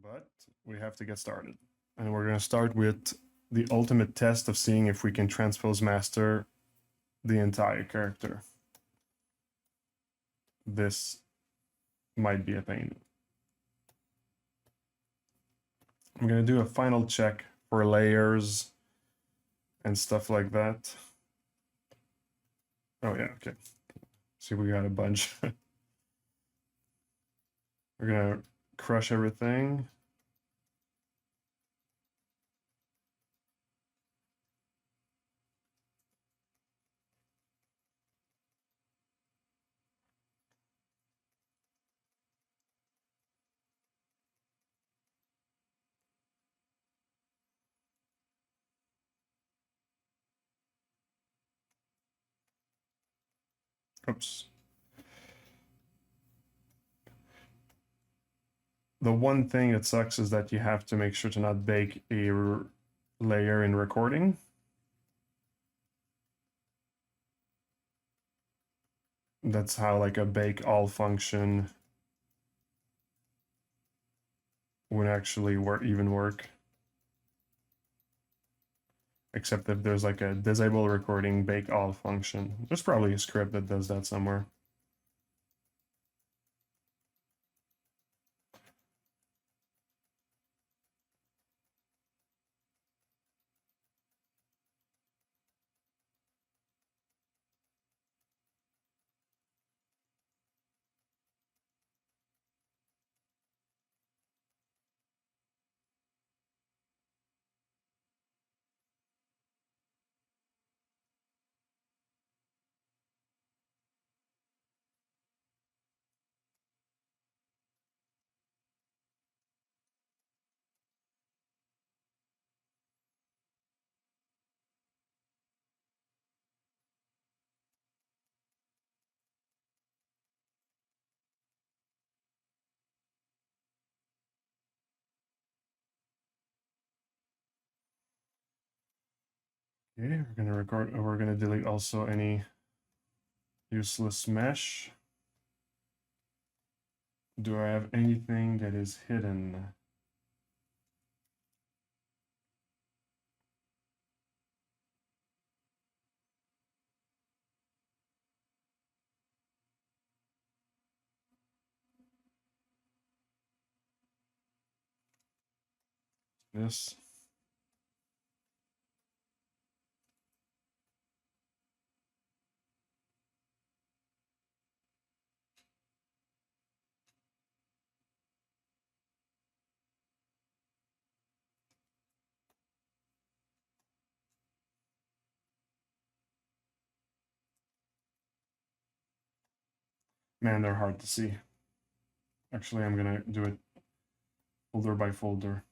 but we have to get started. And we're going to start with the ultimate test of seeing if we can transpose master the entire character. This might be a pain. I'm going to do a final check for layers and stuff like that. Oh yeah, okay. See, we got a bunch. We're going to crush everything. Oops. The one thing that sucks is that you have to make sure to not bake a layer in recording. That's how like a bake all function would actually work. Except if there's like a disable recording bake all function. There's probably a script that does that somewhere. Okay, we're gonna delete also any useless mesh. Do I have anything that is hidden? This. Man, they're hard to see. Actually, I'm gonna do it folder by folder.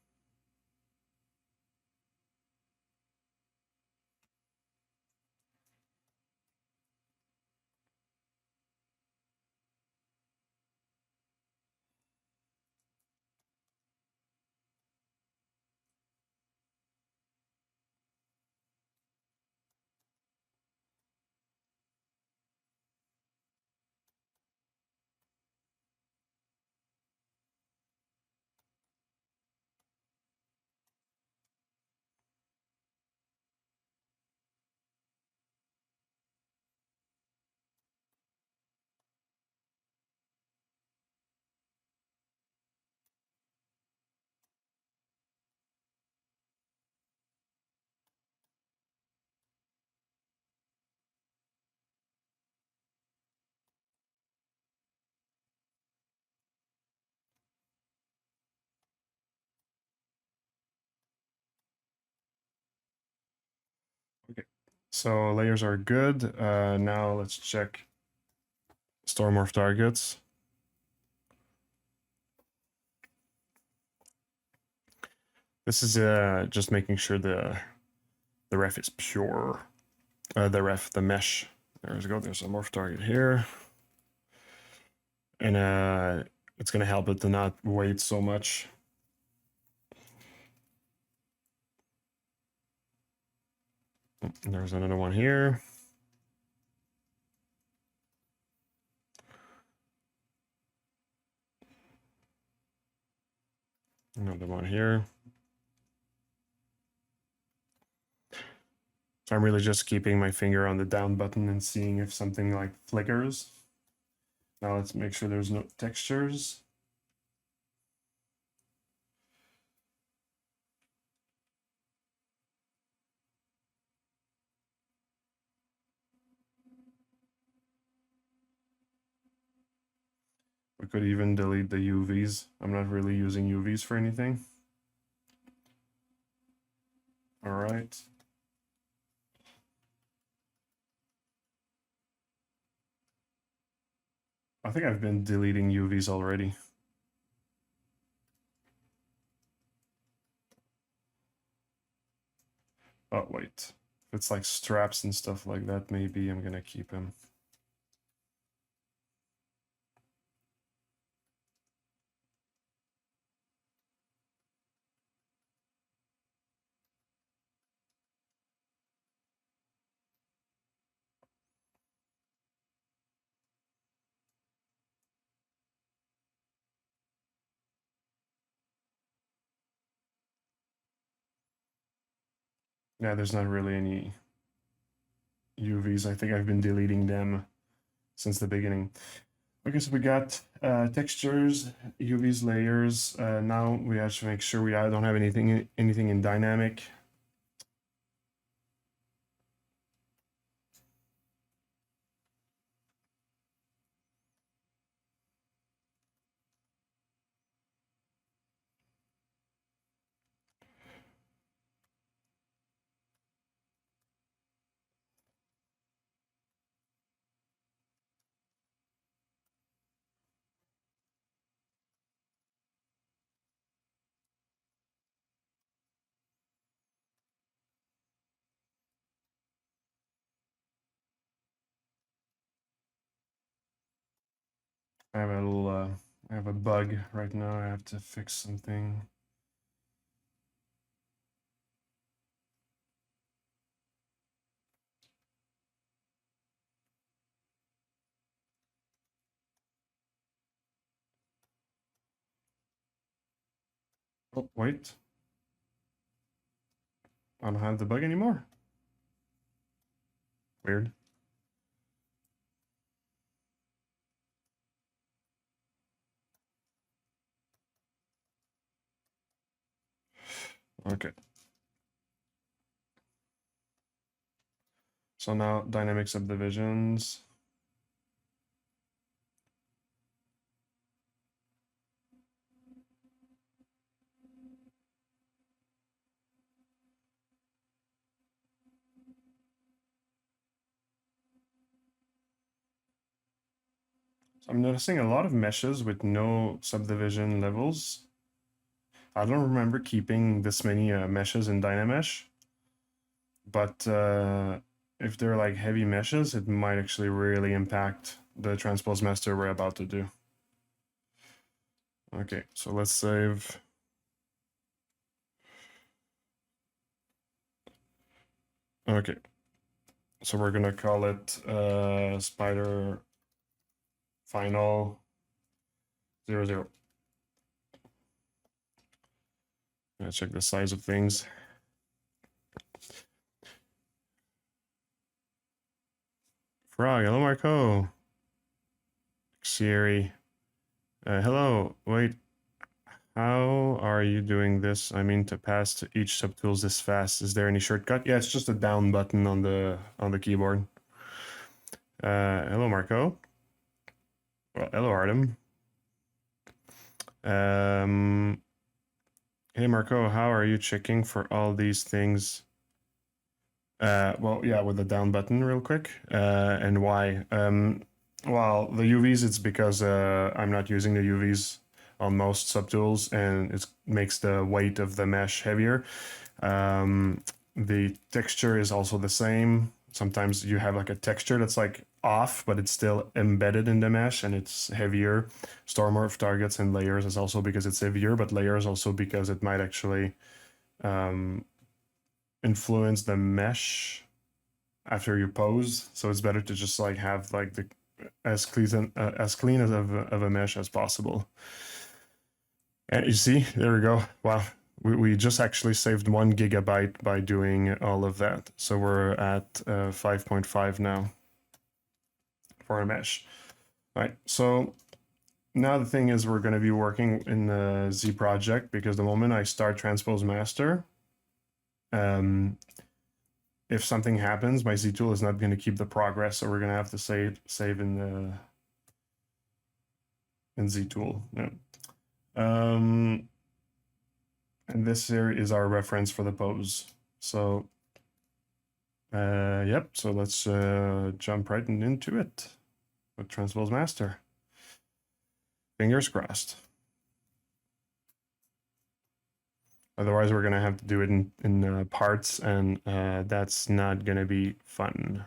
Okay, so layers are good. Now let's check store morph targets. This is just making sure the ref is pure. The mesh. There's a morph target here. And it's gonna help it to not wait so much. There's another one here. Another one here. So I'm really just keeping my finger on the down button and seeing if something like flickers. Now let's make sure there's no textures. We could even delete the UVs. I'm not really using UVs for anything. All right. I think I've been deleting UVs already. Oh, wait. If it's like straps and stuff like that, maybe I'm gonna keep them. Yeah, there's not really any UVs. I think I've been deleting them since the beginning. Okay, so we got textures, UVs, layers. Now we have to make sure we don't have anything in dynamic. I have a little, I have a bug right now. I have to fix something. Oh, wait. I don't have the bug anymore. Weird. Okay. So now dynamic subdivisions. So I'm noticing a lot of meshes with no subdivision levels. I don't remember keeping this many meshes in Dynamesh, but if they're like heavy meshes, it might actually really impact the transpose master we're about to do. Okay, so let's save. Okay, so we're gonna call it spider final 00. Gonna check the size of things. Frog, hello Marco. Siri. Hello, wait, how are you doing this? I mean to pass to each subtools this fast. Is there any shortcut? Yeah, it's just a down button on the keyboard. Hello Marco. Well, hello Artem. Hey Marco, how are you checking for all these things? Well, yeah, with the down button real quick. And why? Well, the UVs, it's because I'm not using the UVs on most subtools, and it makes the weight of the mesh heavier. The texture is also the same. Sometimes you have like a texture that's like off, but it's still embedded in the mesh and it's heavier. Stormorph targets and layers is also because it's heavier, but layers also because it might actually influence the mesh after you pose. So it's better to just like have like the as clean as of a mesh as possible. And you see, there we go. Wow. We just actually saved 1 GB by doing all of that. So we're at 5.5 now for a mesh. All right. So now the thing is we're going to be working in the Z project because the moment I start transpose master, if something happens, my Z tool is not going to keep the progress. So we're going to have to save in Z tool. Yeah. And this here is our reference for the pose. So, yep. So let's jump right into it with transpose master. Fingers crossed. Otherwise, we're gonna have to do it in parts, and that's not gonna be fun.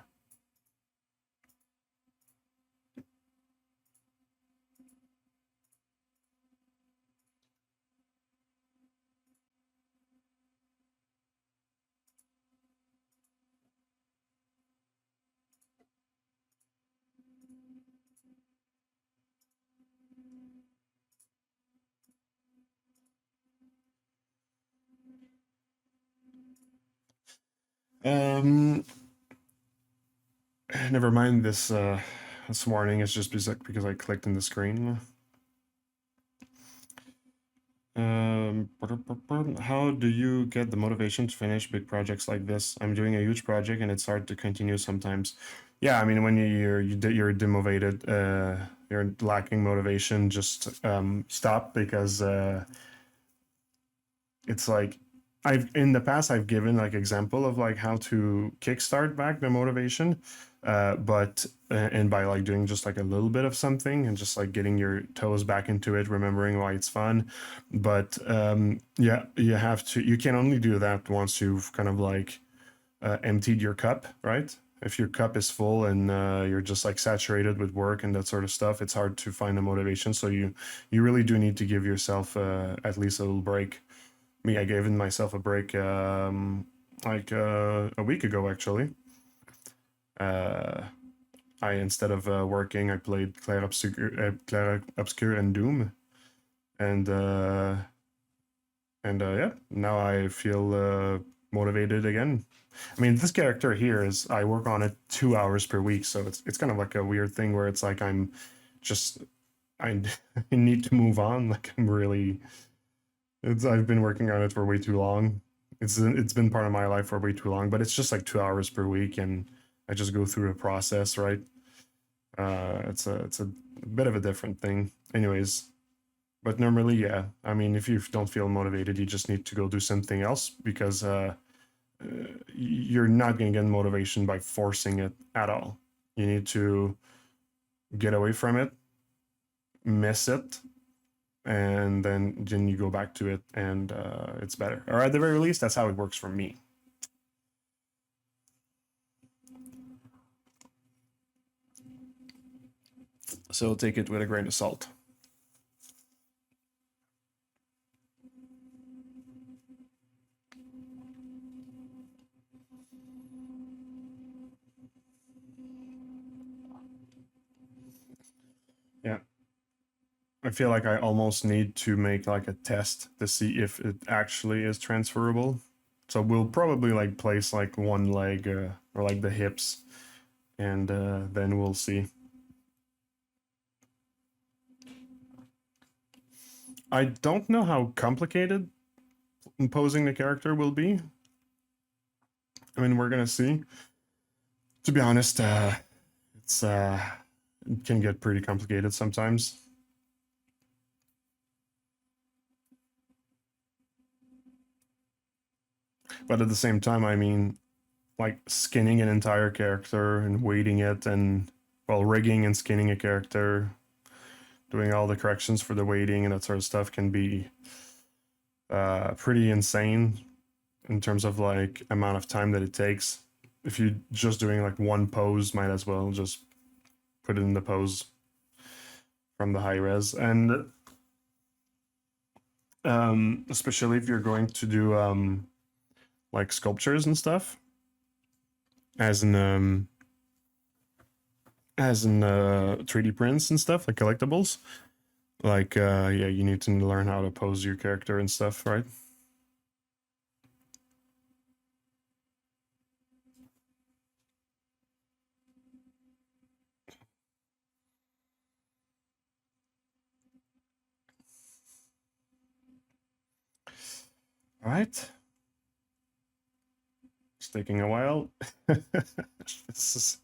Never mind this this warning. It's just because I clicked in the screen. How do you get the motivation to finish big projects like this? I'm doing a huge project and it's hard to continue sometimes. Yeah, I mean, when you're demotivated, you're lacking motivation, just stop, because it's like in the past I've given like example of like how to kickstart back the motivation, but and by like doing just like a little bit of something and just like getting your toes back into it, remembering why it's fun. But yeah, you can only do that once you've kind of like emptied your cup, right? If your cup is full and you're just like saturated with work and that sort of stuff, it's hard to find the motivation. So you really do need to give yourself at least a little break. Me, I gave myself a break like a week ago, actually. Uh, I instead of working, I played Clair Obscur and Doom, and yeah, now I feel motivated again. I mean, this character here is I work on it 2 hours per week, so it's kind of like a weird thing where it's like I'm just I, I need to move on. Like I'm really I've been working on it for way too long. It's been part of my life for way too long, but it's just like 2 hours per week, and I just go through a process, right? It's a bit of a different thing, anyways. But normally, yeah. I mean, if you don't feel motivated, you just need to go do something else because you're not going to get motivation by forcing it at all. You need to get away from it, miss it, and then you go back to it, and it's better. Or at the very least, that's how it works for me. So take it with a grain of salt. Yeah. I feel like I almost need to make like a test to see if it actually is transferable. So we'll probably like place like one leg or like the hips, and then we'll see. I don't know how complicated imposing the character will be. I mean, we're gonna see. To be honest, it can get pretty complicated sometimes. But at the same time, I mean, like skinning an entire character and weighting it, and well, rigging and skinning a character, doing all the corrections for the weighting and that sort of stuff can be pretty insane in terms of like amount of time that it takes. If you're just doing like one pose, might as well just put it in the pose from the high res. And especially if you're going to do like sculptures and stuff, as in 3D prints and stuff like collectibles. Like, yeah, you need to learn how to pose your character and stuff, right? All right. It's taking a while. This is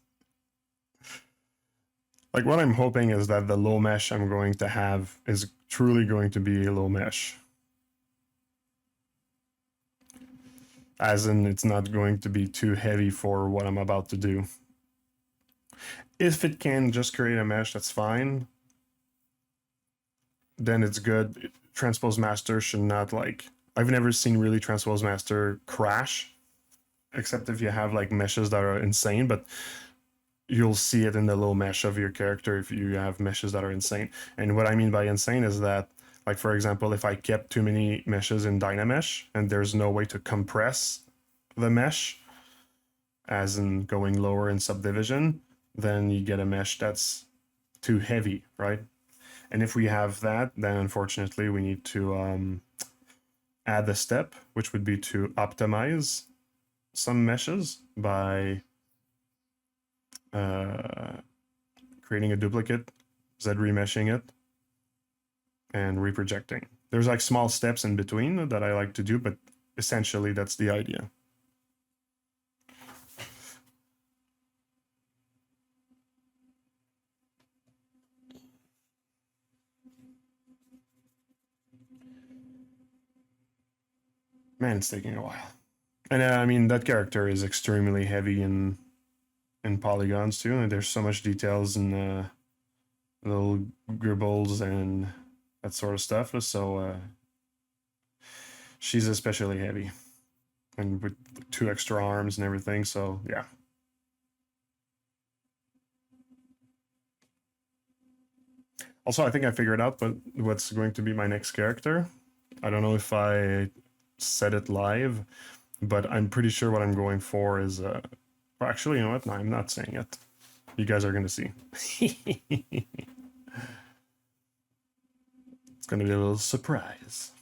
like what I'm hoping is that the low mesh I'm going to have is truly going to be a low mesh. As in, it's not going to be too heavy for what I'm about to do. If it can just create a mesh, that's fine. Then it's good. Transpose Master should not like. I've never seen really Transpose Master crash, except if you have like meshes that are insane, but you'll see it in the low mesh of your character if you have meshes that are insane. And what I mean by insane is that, like, for example, if I kept too many meshes in Dynamesh and there's no way to compress the mesh, as in going lower in subdivision, then you get a mesh that's too heavy, right? And if we have that, then unfortunately we need to add a step, which would be to optimize some meshes by creating a duplicate, Z remeshing it, and reprojecting. There's like small steps in between that I like to do, but essentially that's the idea. Man, it's taking a while. And I mean, that character is extremely heavy in polygons too, and there's so much details in little gribbles and that sort of stuff. So she's especially heavy, and with 2 extra arms and everything. So yeah. Also, I think I figured out what's going to be my next character. I don't know if I said it live, but I'm pretty sure what I'm going for is. Well, actually, you know what? No, I'm not saying it. You guys are going to see. It's going to be a little surprise.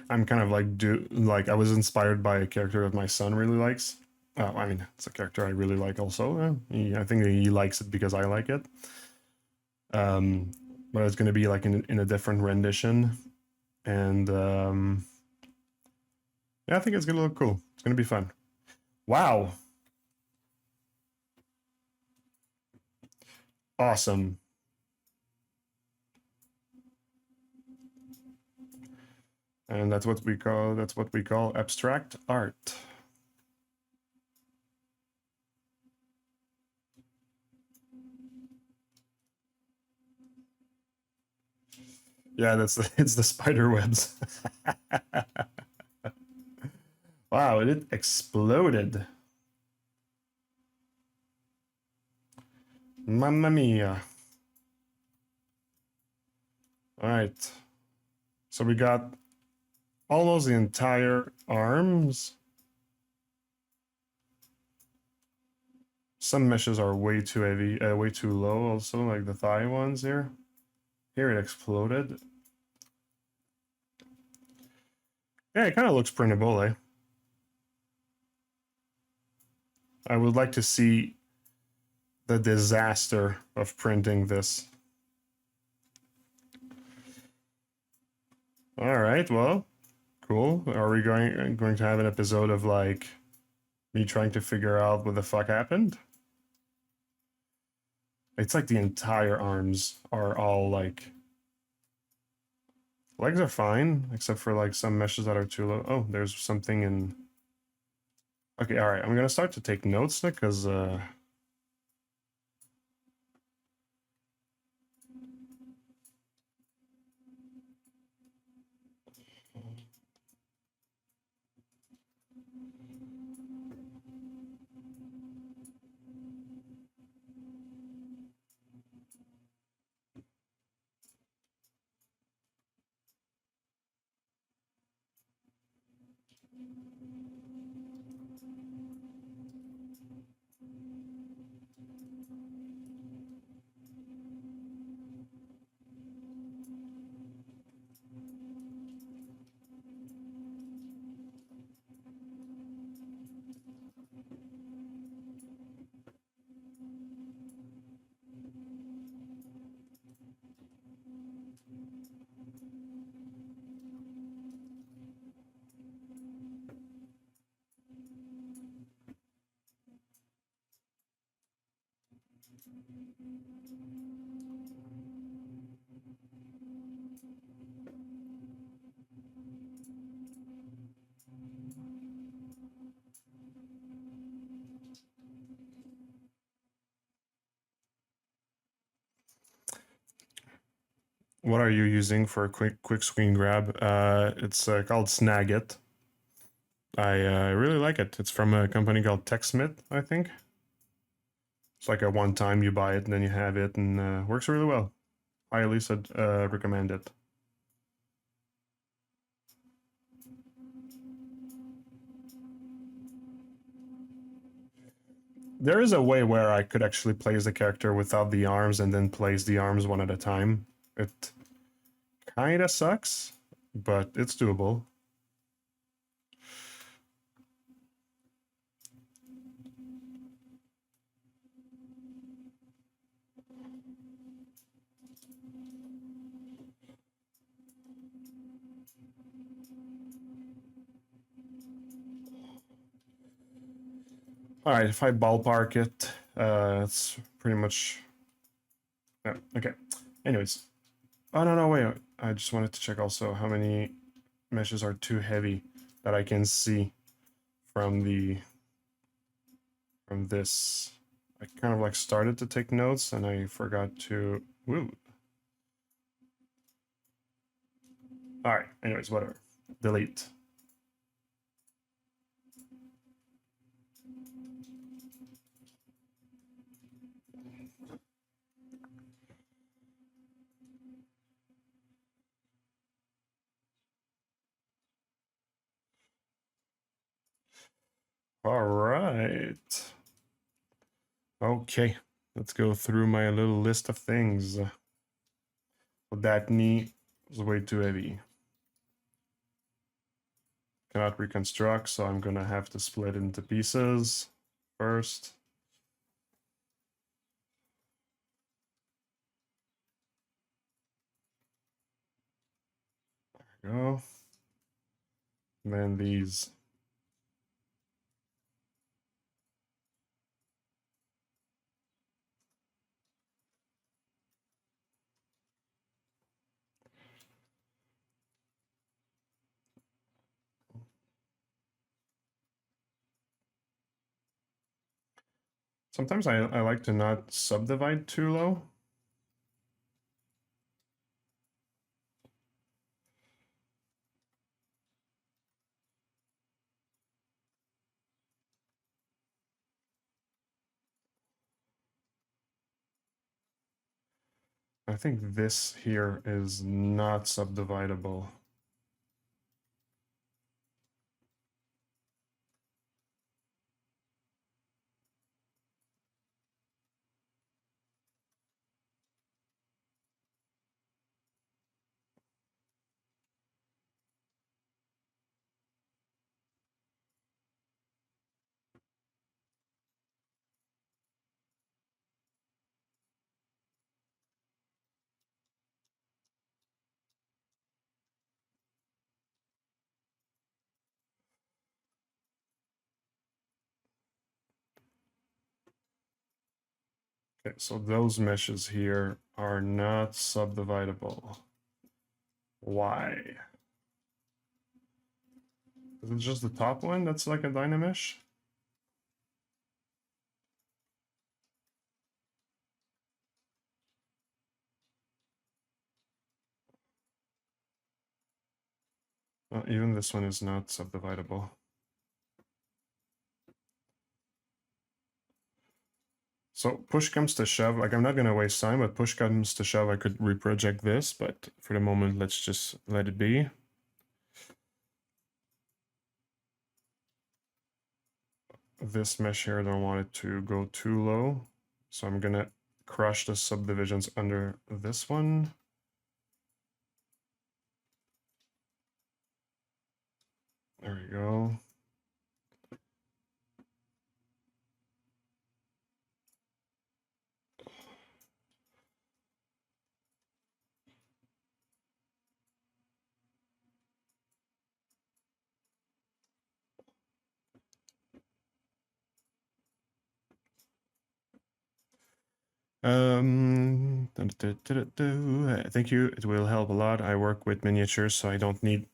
I'm kind of like I was inspired by a character that my son really likes. I mean, it's a character I really like also. I think he likes it because I like it. Um, but it's going to be like in a different rendition, and yeah, I think it's going to look cool. It's going to be fun. Wow, awesome. And that's what we call abstract art. Yeah, it's the spider webs. Wow, it exploded. Mamma mia. All right. So we got almost the entire arms. Some meshes are way too heavy, way too low also, like the thigh ones here. Here it exploded. Yeah, it kind of looks printable, eh? I would like to see the disaster of printing this. All right, well, cool. Are we going to have an episode of like me trying to figure out what the fuck happened? It's like the entire arms are all like legs are fine, except for like some meshes that are too low. Oh, there's something in. Okay, all right. I'm gonna start to take notes because What are you using for a quick screen grab? It's called Snagit. I really like it. It's from a company called TechSmith, I think. It's like a one-time you buy it and then you have it, and works really well. Highly recommend it. There is a way where I could actually place the character without the arms and then place the arms one at a time. It kinda sucks, but it's doable. All right, if I ballpark it, it's pretty much. Yeah, okay. Anyways, oh no, wait. I just wanted to check also how many meshes are too heavy that I can see from this. I kind of like started to take notes and I forgot to. Woo. All right. Anyways, whatever. Delete. All right. Okay, let's go through my little list of things. That knee is way too heavy. Cannot reconstruct, so I'm gonna have to split into pieces first. There we go. And then these. Sometimes I like to not subdivide too low. I think this here is not subdividable. Okay, so those meshes here are not subdividable. Why? Is it just the top one that's like a Dynamesh? Even this one is not subdividable. So push comes to shove, like I'm not gonna waste time, but push comes to shove, I could reproject this, but for the moment, let's just let it be. This mesh here, I don't want it to go too low. So I'm gonna crush the subdivisions under this one. There we go. Thank you. It will help a lot. I work with miniatures, so I don't need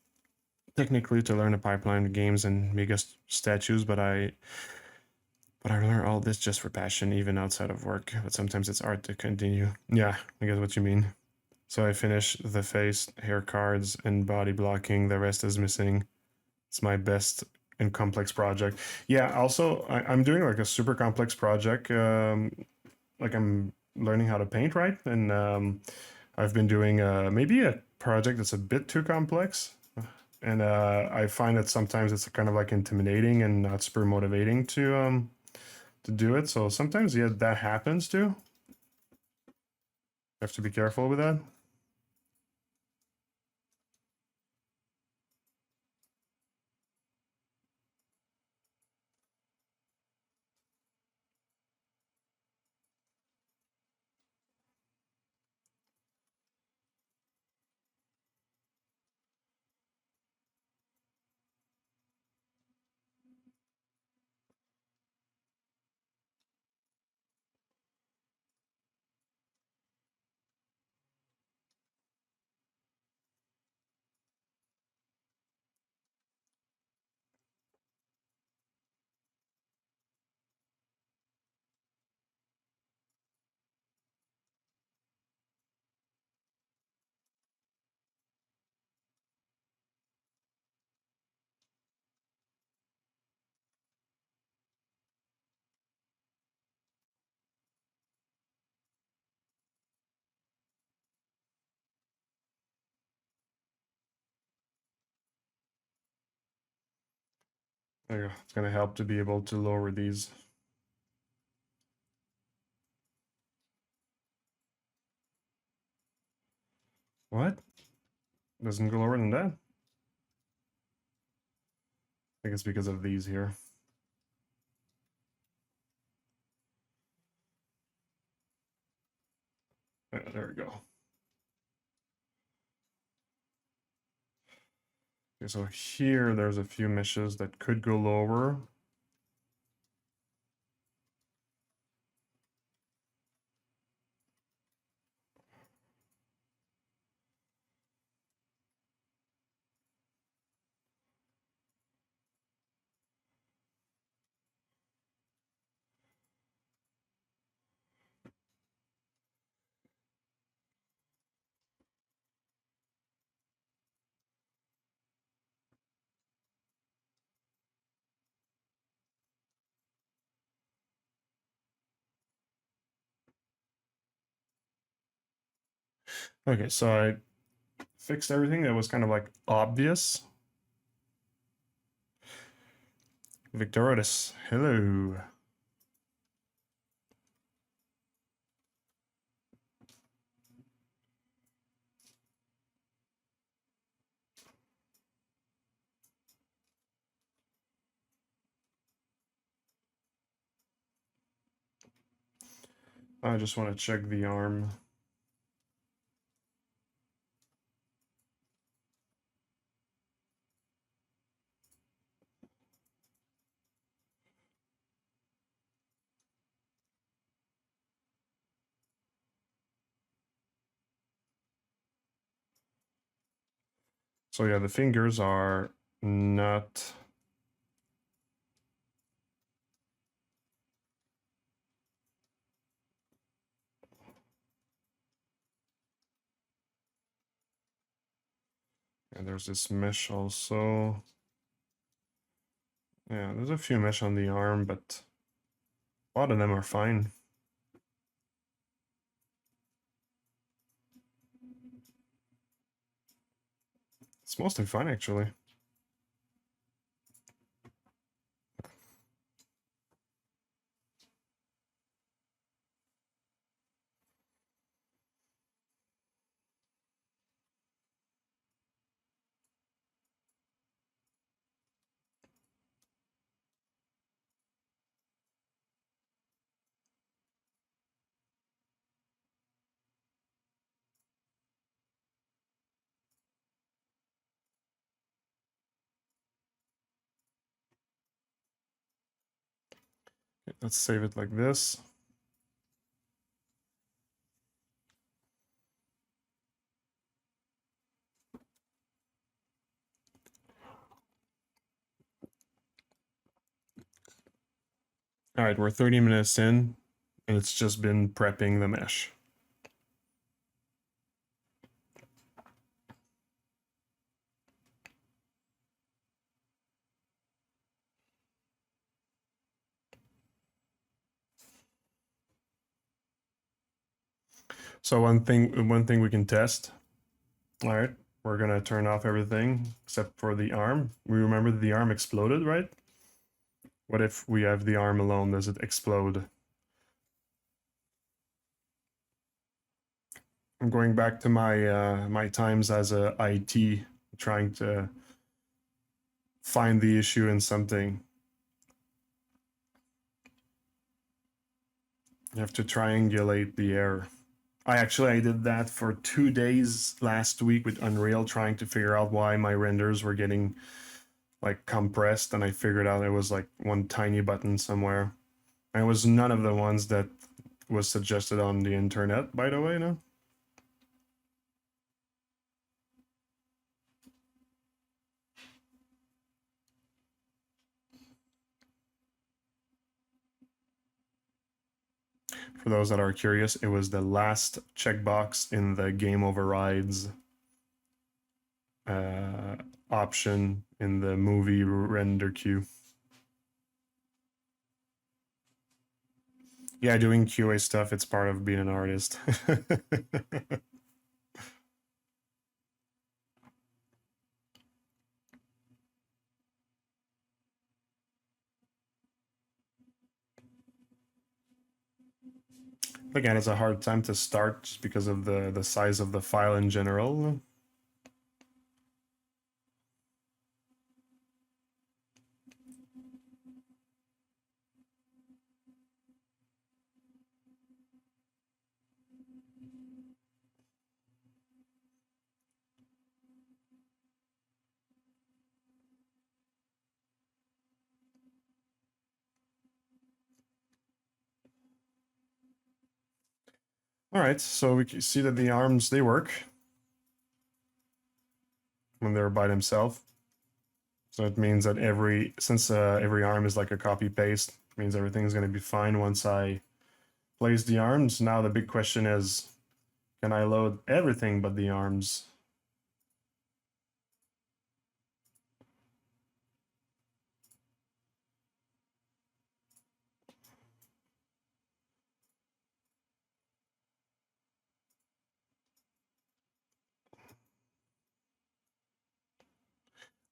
technically to learn a pipeline of games and mega statues, but I learn all this just for passion, even outside of work. But sometimes it's hard to continue. Yeah, I get what you mean. So I finish the face, hair cards, and body blocking. The rest is missing. It's my best and complex project. Yeah, also, I'm doing like a super complex project. Like I'm learning how to paint, right? And I've been doing maybe a project that's a bit too complex. And I find that sometimes it's kind of like intimidating and not super motivating to do it. So sometimes, yeah, that happens too. You have to be careful with that. There you go. It's going to help to be able to lower these. What? Doesn't go lower than that? I think it's because of these here. There we go. Okay, so here there's a few meshes that could go lower. Okay, so I fixed everything that was kind of like obvious. Victorious, hello. I just want to check the arm. So yeah, the fingers are not. And there's this mesh also. Yeah, there's a few mesh on the arm, but a lot of them are fine. It's mostly fine, actually. Okay, let's save it like this. All right, we're 30 minutes in, and it's just been prepping the mesh. So one thing we can test. All right, we're gonna turn off everything except for the arm. We remember that the arm exploded, right? What if we have the arm alone? Does it explode? I'm going back to my times as a IT, trying to find the issue in something. You have to triangulate the error. I did that for 2 days last week with Unreal, trying to figure out why my renders were getting like compressed, and I figured out it was like one tiny button somewhere. And it was none of the ones that was suggested on the internet, by the way, no? For those that are curious, it was the last checkbox in the game overrides uh, option in the movie render queue. Yeah, doing QA stuff, it's part of being an artist. Again, it's a hard time to start just because of the size of the file in general. All right, so we can see that the arms, they work when they're by themselves. So it means that since every arm is like a copy paste, it means everything's going to be fine once I place the arms. Now the big question is, can I load everything but the arms?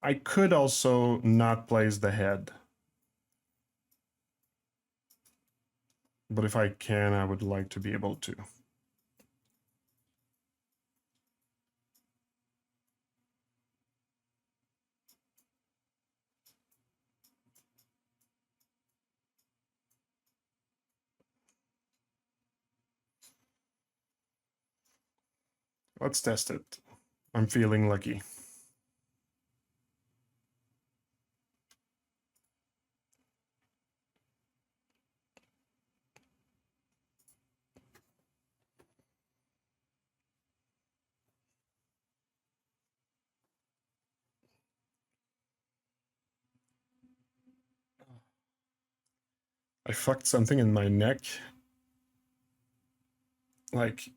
I could also not place the head, but if I can, I would like to be able to. Let's test it. I'm feeling lucky. I fucked something in my neck. Like,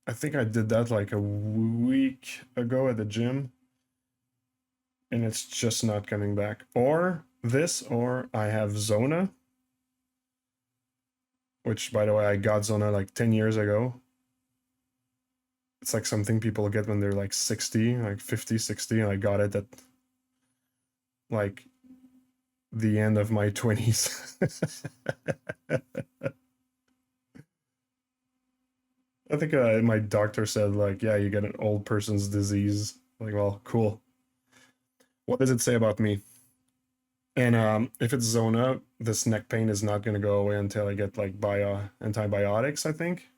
I think I did that like a week ago at the gym, and it's just not coming back. Or this, or I have Zona, which, by the way, I got Zona like 10 years ago. It's like something people get when they're like 60, like 50, 60, and I got it at like the end of my 20s. I think my doctor said, like, yeah, you get an old person's disease. Like, well, cool. What does it say about me? And if it's Zona, this neck pain is not going to go away until I get like antibiotics, I think.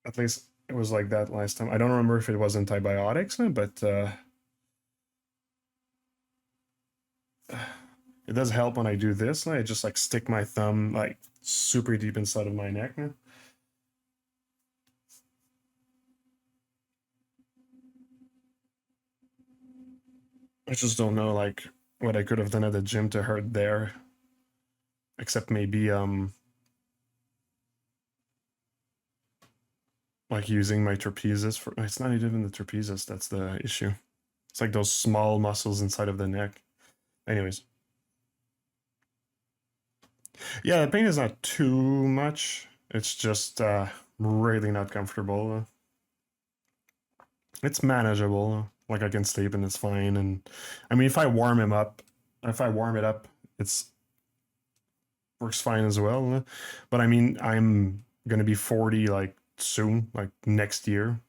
At least it was like that last time. I don't remember if it was antibiotics, but it does help when I do this. I just like stick my thumb like super deep inside of my neck. I just don't know like what I could have done at the gym to hurt there. except maybe like using my trapezius for, it's not even the trapezius that's the issue. It's like those small muscles inside of the neck. Anyways. Yeah, the pain is not too much. It's just really not comfortable. It's manageable. Like I can sleep and it's fine. And I mean, if I warm him up, if I warm it up, it's works fine as well. But I mean, I'm gonna be 40 like soon, like next year.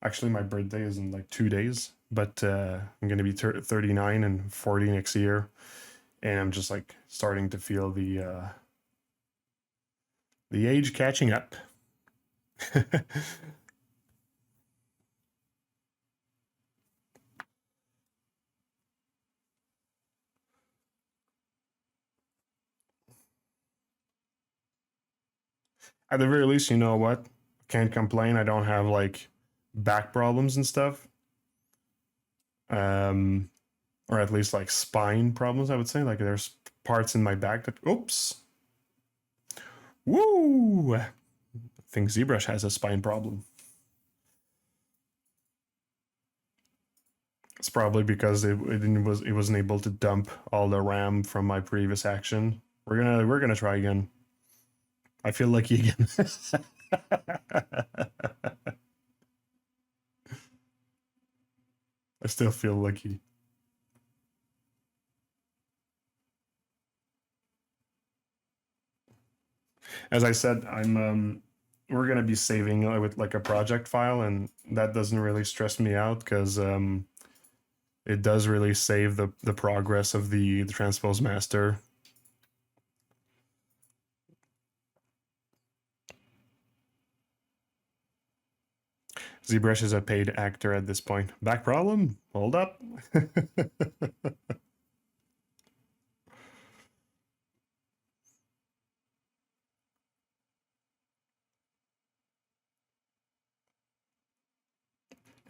Actually, my birthday is in like 2 days, but I'm gonna be 39 and 40 next year, and I'm just like starting to feel the age catching up. At the very least, you know what? Can't complain. I don't have like back problems and stuff. Um, or at least like spine problems, I would say. Like there's parts in my back that, oops. Woo! I think ZBrush has a spine problem. It's probably because it wasn't able to dump all the RAM from my previous action. We're gonna try again. I feel lucky again. I still feel lucky. As I said, we're gonna be saving with like a project file, and that doesn't really stress me out because it does really save the progress of the transpose master. ZBrush is a paid actor at this point. Back problem? Hold up.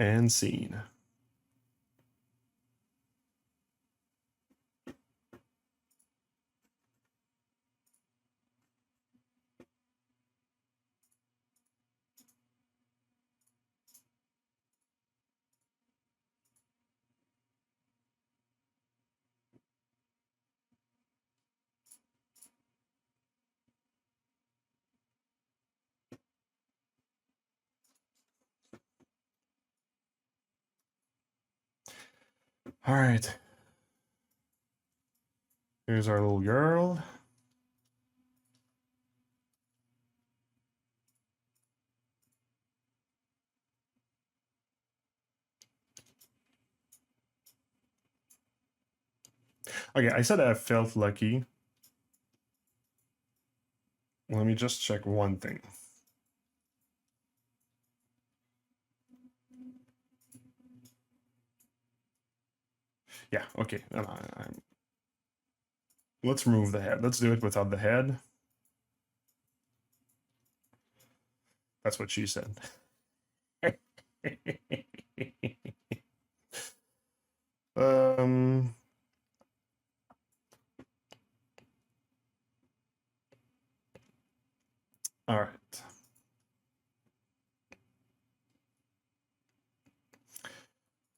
And scene. All right. Here's our little girl. Okay, I said I felt lucky. Let me just check one thing. Yeah, okay. Let's remove the head. Let's do it without the head. That's what she said. um, all right.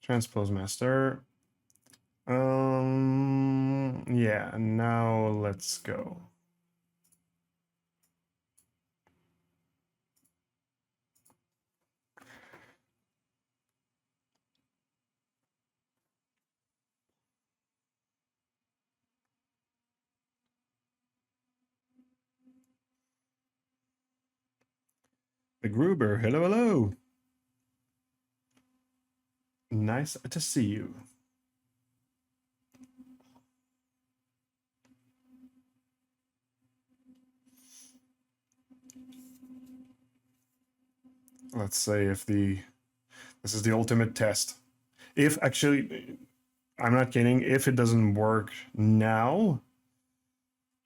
Transpose master. Yeah, now let's go. The Gruber, hello, hello. Nice to see you. Let's say if this is the ultimate test. If actually, I'm not kidding, if it doesn't work now,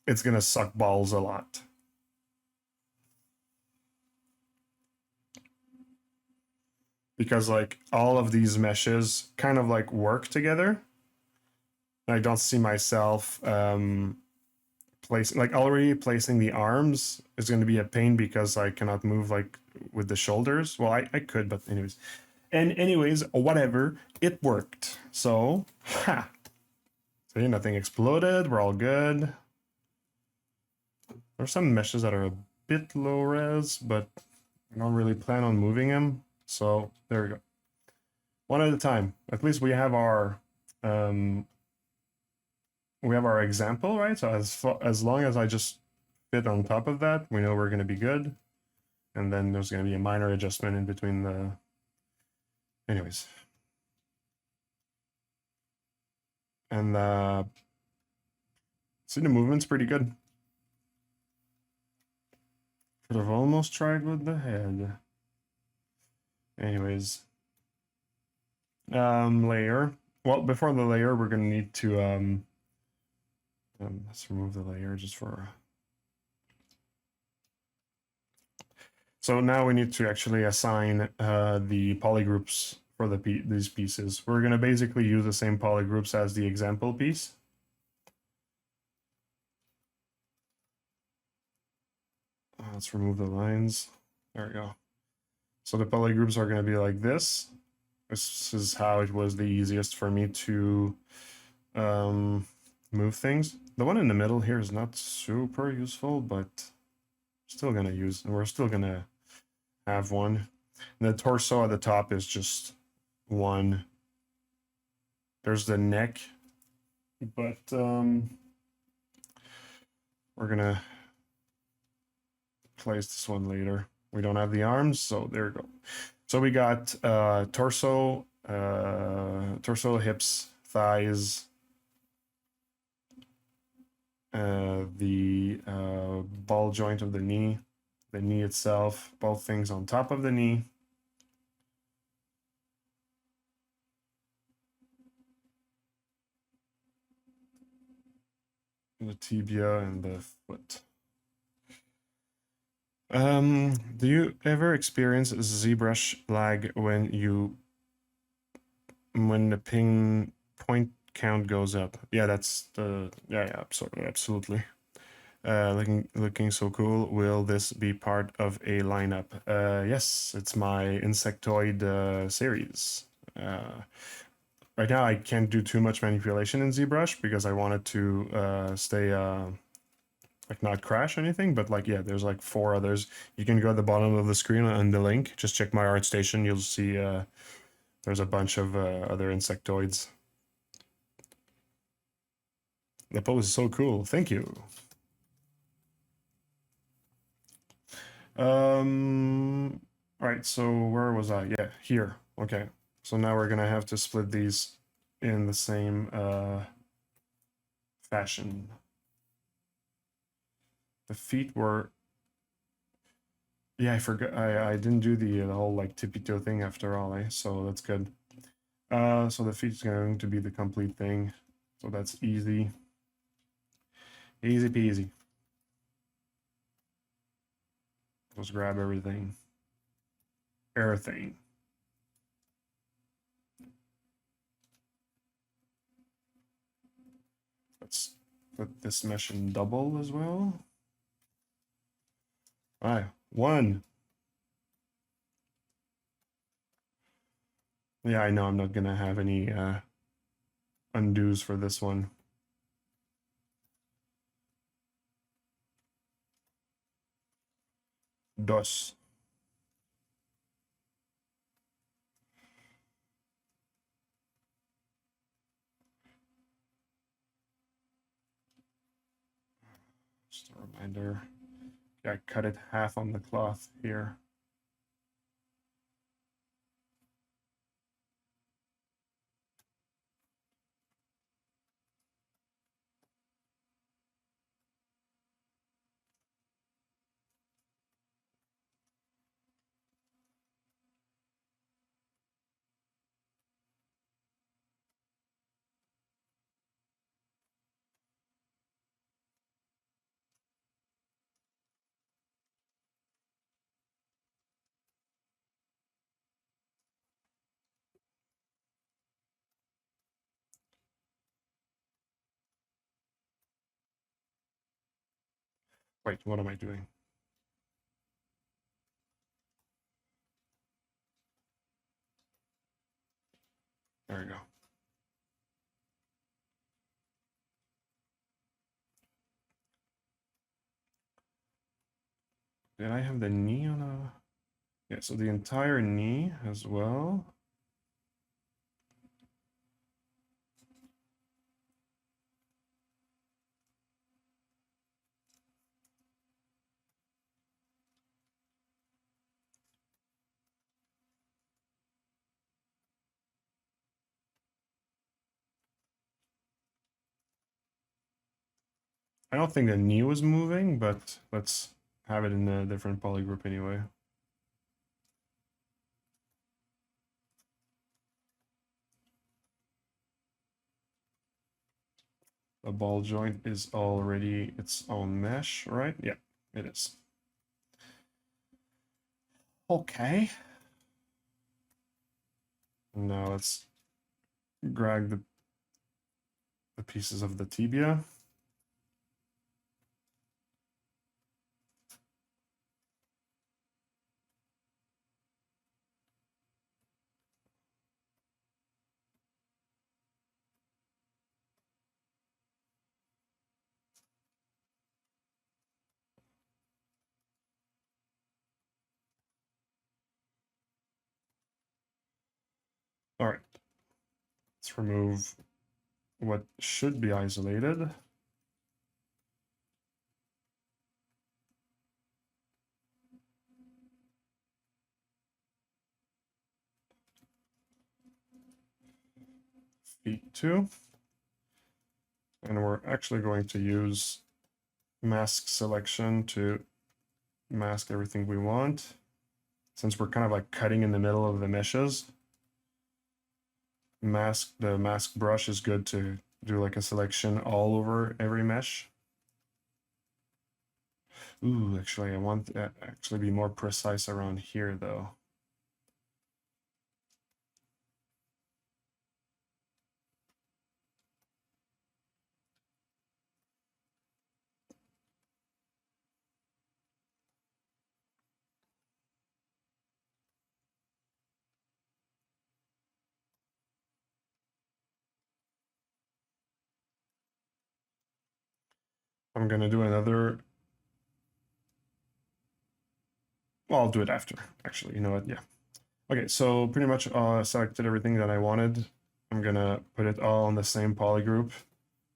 it's gonna suck balls a lot. Because like all of these meshes kind of like work together. I don't see myself placing, like already placing the arms is going to be a pain because I cannot move like with the shoulders. Well, I could, but anyways. And anyways, whatever, it worked. So, ha. See, nothing exploded. We're all good. There's some meshes that are a bit low res, but I don't really plan on moving them. So there we go. One at a time. At least we have our example, right? So as long as I just fit on top of that, we know we're going to be good. And then there's going to be a minor adjustment in between the... Anyways. And see, the movement's pretty good. Could have almost tried with the head. Anyways. Layer. Well, before the layer, we're going to need to... let's remove the layer just for... So now we need to actually assign the polygroups for these pieces. We're going to basically use the same polygroups as the example piece. Let's remove the lines. There we go. So the polygroups are going to be like this. This is how it was the easiest for me to move things. The one in the middle here is not super useful, but still going to use, and we're still going to have one. And the torso at the top is just one. There's the neck, but we're gonna place this one later. We don't have the arms, so there we go. So we got torso, hips, thighs, the ball joint of the knee itself, both things on top of the knee. The tibia and the foot. Do you ever experience ZBrush lag when the ping point count goes up? Yeah, that's the absolutely. Looking so cool. Will this be part of a lineup? Yes, it's my insectoid series. Right now I can't do too much manipulation in ZBrush because I wanted to stay like not crash anything, but like, yeah, there's like 4 others. You can go at the bottom of the screen on the link, just check my art station. You'll see there's a bunch of other insectoids. The pose is so cool. Thank you. All right, so where was I? Yeah, here. Okay, so now we're gonna have to split these in the same fashion. The feet were... Yeah, I forgot. I didn't do the whole like tippy toe thing after all, eh? So that's good. So the feet is going to be the complete thing. So that's easy. Easy peasy. Just grab everything. Everything. Let's put this mesh in double as well. All right, 1. Yeah, I know I'm not gonna have any undos for this one. Dos. Just a reminder. I cut it half on the cloth here. Wait, what am I doing? There we go. Did I have the knee on a... Yeah, so the entire knee as well. I don't think the knee was moving, but let's have it in a different polygroup anyway. The ball joint is already its own mesh, right? Yeah, it is. Okay. Now let's drag the pieces of the tibia. All right. Let's remove what should be isolated. Feet 2. And we're actually going to use mask selection to mask everything we want. Since we're kind of like cutting in the middle of the meshes, the mask brush is good to do like a selection all over every mesh. Ooh, actually, I want to actually be more precise around here though. I'm gonna do another. Well, I'll do it after, actually. You know what? Yeah. Okay, so pretty much selected everything that I wanted. I'm gonna put it all in the same polygroup.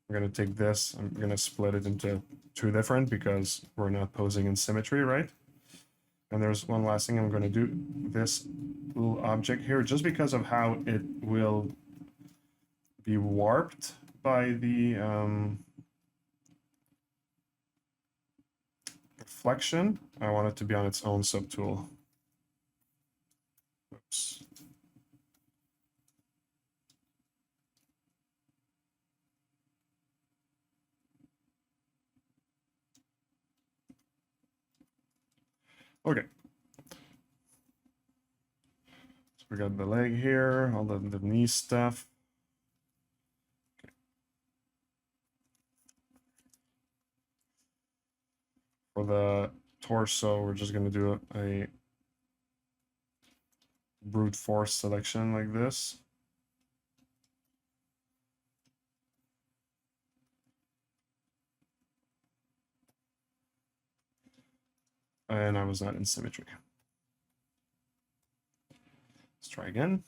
I'm gonna take this, I'm gonna split it into 2 different because we're not posing in symmetry, right? And there's one last thing I'm gonna do. This little object here, just because of how it will be warped by the reflection, I want it to be on its own subtool. Oops. Okay. So we got the leg here, all the knee stuff. Okay. For the torso, we're just gonna do a brute force selection like this. And I was not in symmetry. Let's try again.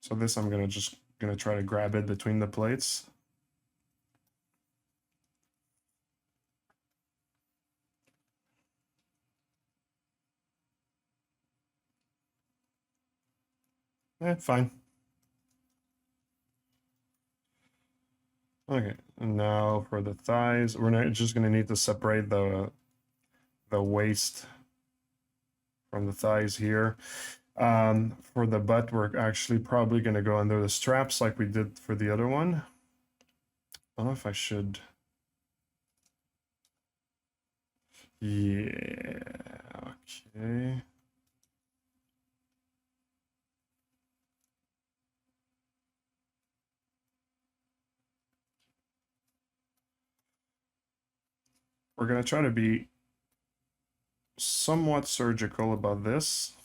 So this I'm gonna try to grab it between the plates. Fine. Okay, and now for the thighs, we're not just gonna need to separate the waist from the thighs here. For the butt, we're actually probably gonna go under the straps like we did for the other one. I don't know if I should. Yeah, okay. We're gonna try to be somewhat surgical about this.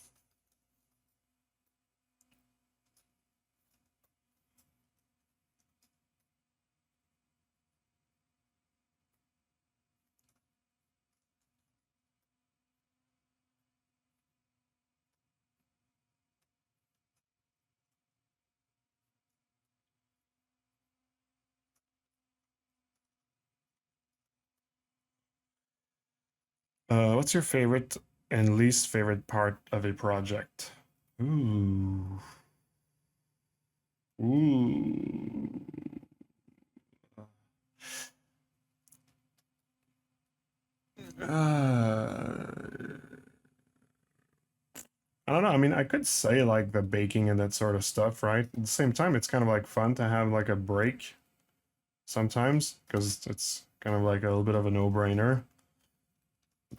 What's your favorite and least favorite part of a project? Ooh. Ooh. I don't know. I mean, I could say like the baking and that sort of stuff, right? At the same time, it's kind of like fun to have like a break sometimes because it's kind of like a little bit of a no-brainer.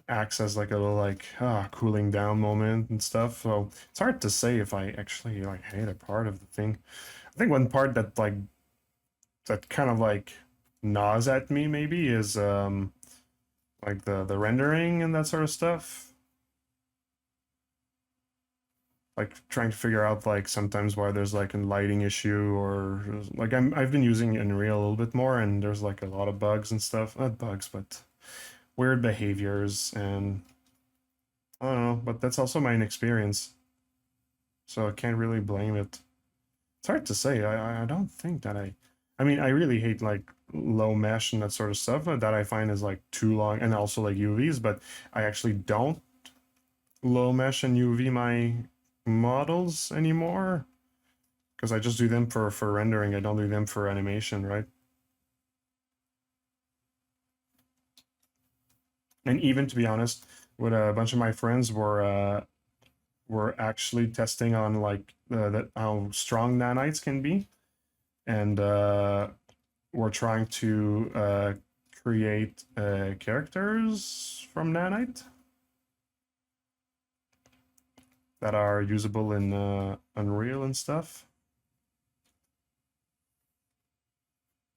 Acts as like a little like cooling down moment and stuff. So it's hard to say if I actually like hate a part of the thing. I think one part that like that kind of like gnaws at me maybe is like the rendering and that sort of stuff. Like trying to figure out like sometimes why there's like a lighting issue or like I've been using Unreal a little bit more and there's like a lot of bugs and stuff. Not bugs, but weird behaviors and I don't know, but that's also my inexperience. So I can't really blame it. It's hard to say. I don't think that I mean I really hate like low mesh and that sort of stuff that I find is like too long and also like UVs, but I actually don't low mesh and UV my models anymore because I just do them for rendering. I don't do them for animation, right? And even to be honest, with a bunch of my friends were actually testing on like that how strong nanites can be, and we're trying to create characters from nanite that are usable in Unreal and stuff.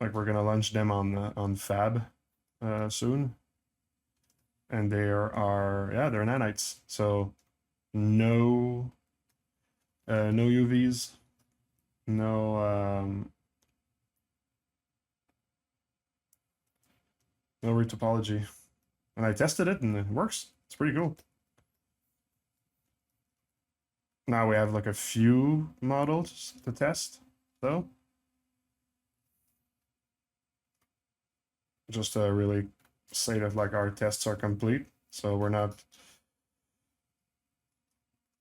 Like we're gonna launch them on Fab soon, and yeah they're nanites, so no no UVs, no no retopology, and I tested it and it works. It's pretty cool. Now we have like a few models to test though, just to really say that like our tests are complete. So we're not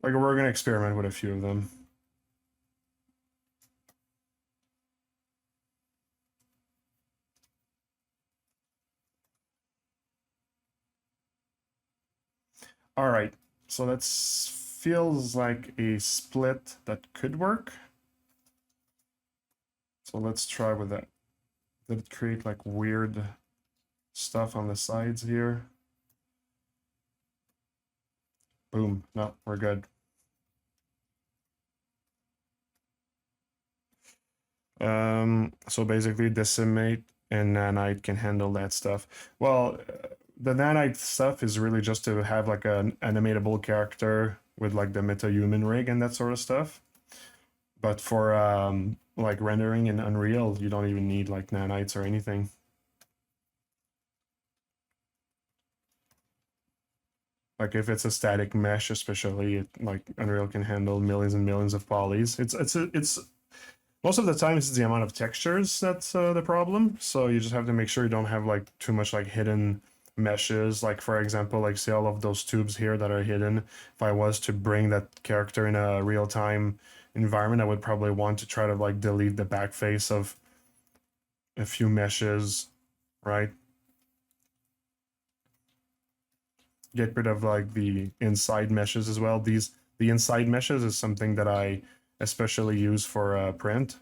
like we're gonna experiment with a few of them. All right, so that feels like a split that could work. So let's try with that. Did it create like weird stuff on the sides here? Boom, no, we're good. So basically decimate and nanite can handle that stuff. Well, the nanite stuff is really just to have like an animatable character with like the meta-human rig and that sort of stuff. But for like rendering in Unreal, you don't even need like nanites or anything. Like if it's a static mesh, especially, like Unreal can handle millions and millions of polys. It's most of the time it's the amount of textures that's the problem. So you just have to make sure you don't have like too much like hidden meshes. Like for example, like see all of those tubes here that are hidden. If I was to bring that character in a real time environment, I would probably want to try to like delete the back face of a few meshes, right? Get rid of like the inside meshes as well. The inside meshes is something that I especially use for print.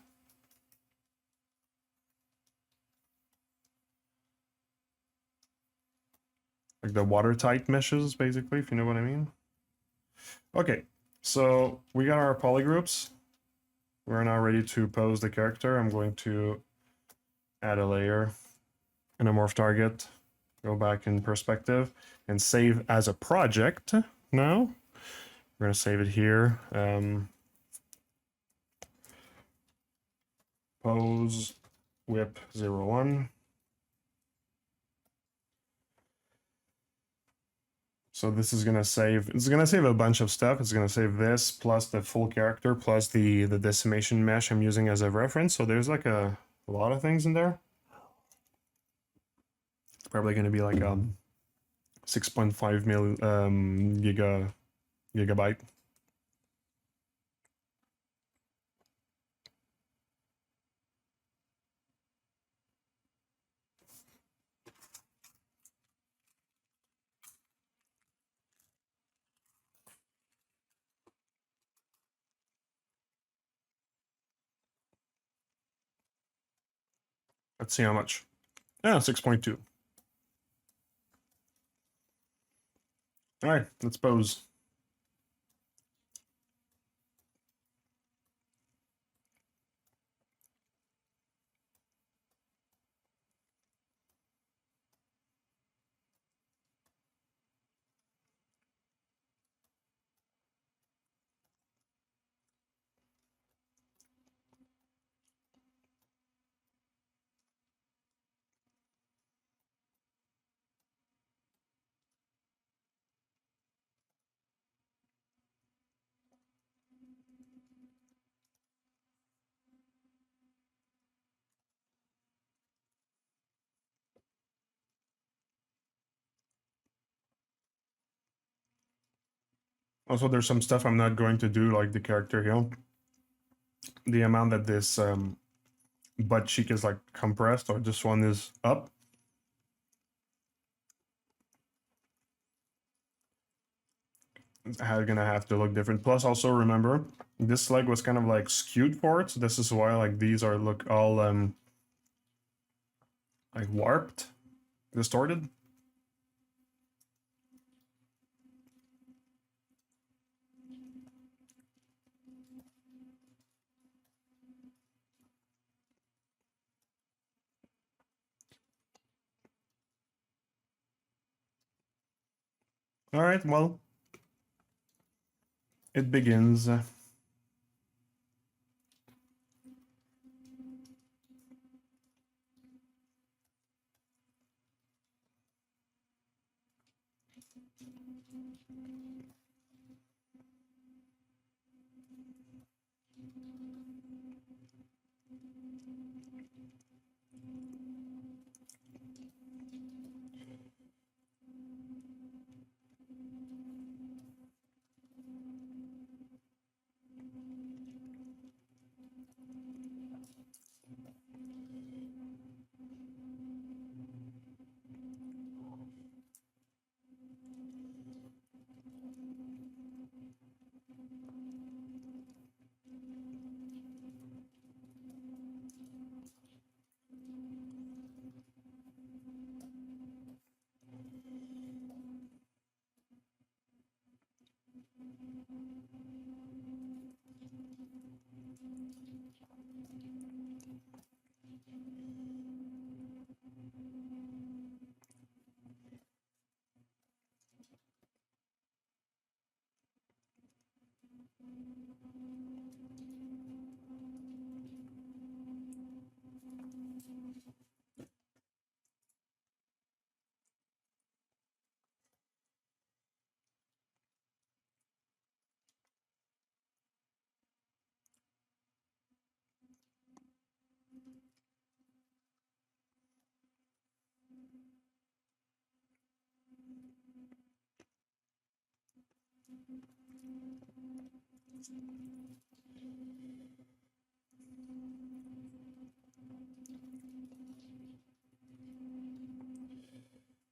like the watertight meshes, basically, if you know what I mean. Okay, so we got our polygroups. We're now ready to pose the character. I'm going to add a layer and a morph target, go back in perspective, and save as a project now. We're gonna save it here. Pose whip 01. So this is gonna save. It's gonna save a bunch of stuff. It's gonna save this plus the full character plus the decimation mesh I'm using as a reference. So there's like a lot of things in there. It's probably gonna be like 6.5 gigabyte. Let's see how much. Yeah, 6.2. All right, let's pose. Also, there's some stuff I'm not going to do, like the character here. The amount that this butt cheek is like compressed, or this one is up. Gonna have to look different. Plus, also remember, this leg was kind of like skewed for it, so this is why like these are look all like warped, distorted. All right, well, it begins.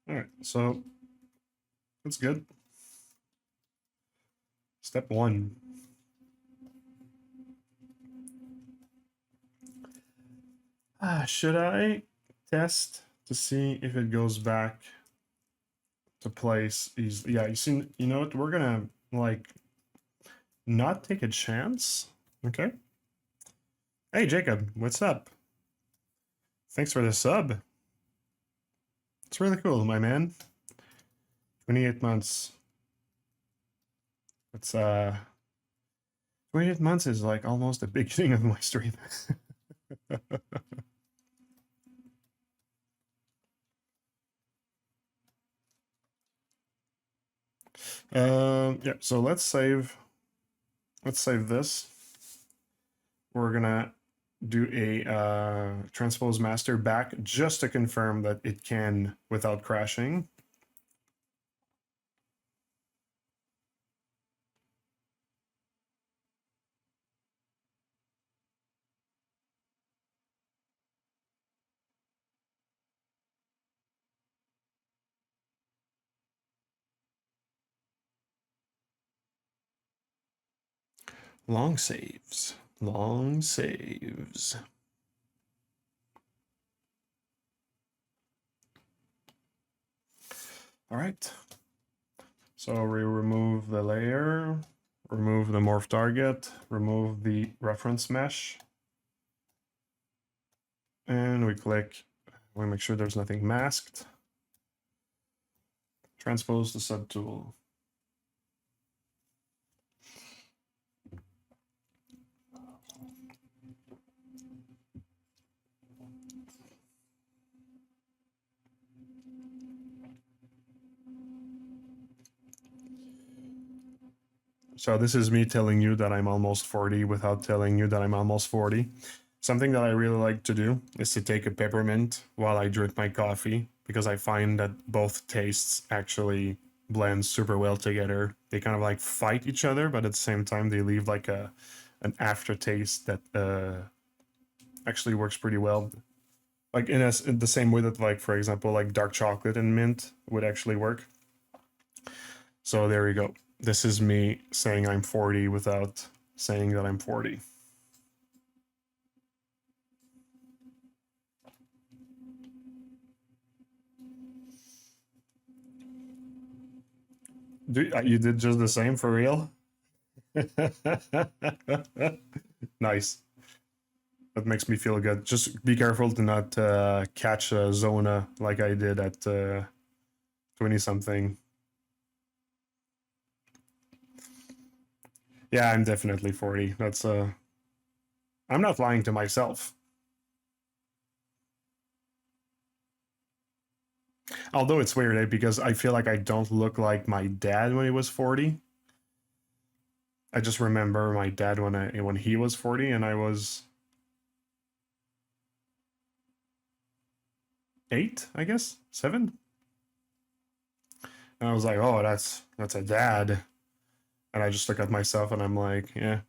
All right, so that's good. Step 1. Should I test to see if it goes back to place is, yeah, you know what, we're gonna like not take a chance. Okay. Hey Jacob, what's up? Thanks for the sub. It's really cool, my man. 28 months. It's 28 months is like almost the beginning of my stream. Yeah, so let's save this. We're gonna do a transpose master back just to confirm that it can without crashing. Long saves. Long saves. All right. So we remove the layer, remove the morph target, remove the reference mesh, and we click, we make sure there's nothing masked. Transpose the subtool. So this is me telling you that I'm almost 40 without telling you that I'm almost 40. Something that I really like to do is to take a peppermint while I drink my coffee, because I find that both tastes actually blend super well together. They kind of like fight each other, but at the same time they leave like an aftertaste that actually works pretty well. Like in the same way that, like, for example, like dark chocolate and mint would actually work. So there you go. This is me saying I'm 40 without saying that I'm 40. You did just the same for real? Nice. That makes me feel good. Just be careful to not catch a Zona like I did at 20 something. Yeah, I'm definitely 40. That's I'm not lying to myself. Although it's weird, because I feel like I don't look like my dad when he was 40. I just remember my dad when he was 40 and I was 8, I guess, 7. And I was like, "Oh, that's a dad." And I just look at myself and I'm like, "Yeah,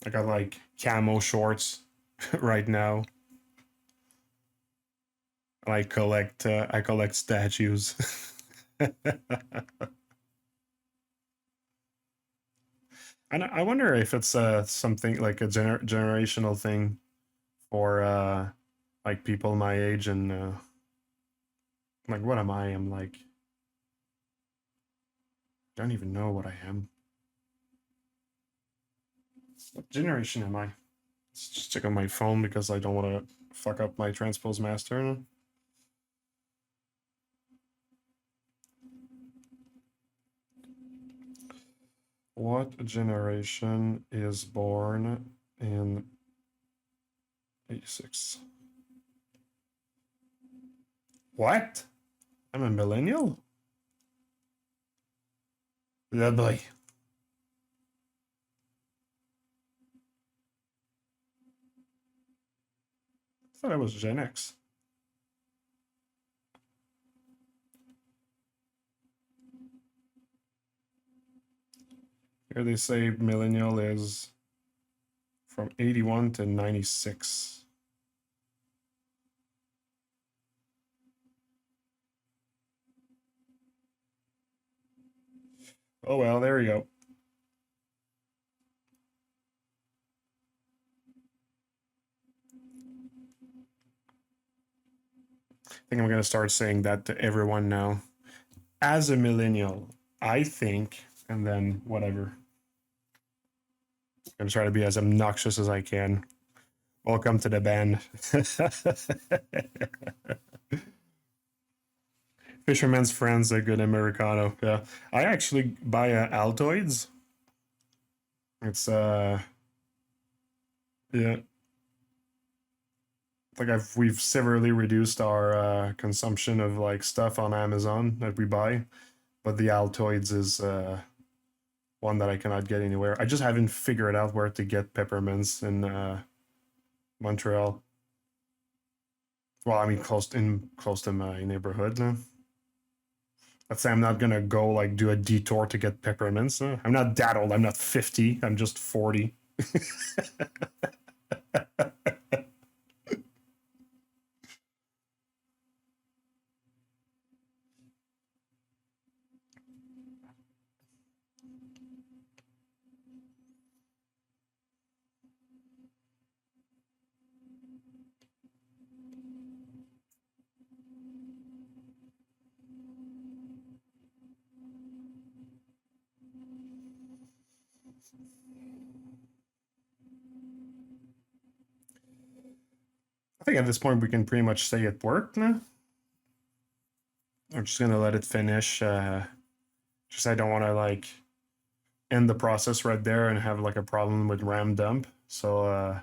I got like camo shorts right now. I collect statues." And I wonder if it's something like a generational thing for like people my age and like, what am I? I'm like, I don't even know what I am. What generation am I? Let's just check on my phone because I don't want to fuck up my transpose master. What generation is born in 86? What? I'm a millennial? Yeah, boy. I thought I was Gen X. Here they say millennial is from 81 to 96. Oh well, there we go. I think I'm gonna start saying that to everyone now. as a millennial, I think, and then whatever. I'm gonna try to be as obnoxious as I can. Welcome to the band. Fisherman's Friends, a good Americano. Yeah, I actually buy Altoids. It's yeah, like we've severely reduced our consumption of like stuff on Amazon that we buy, but the Altoids is one that I cannot get anywhere. I just haven't figured out where to get peppermints in Montreal. Well, I mean, close to my neighborhood now. Let's say I'm not gonna go like do a detour to get peppermints. I'm not that old. I'm not 50. I'm just 40. I think at this point we can pretty much say it worked now. I'm just gonna let it finish. Just I don't want to like end the process right there and have like a problem with RAM dump. So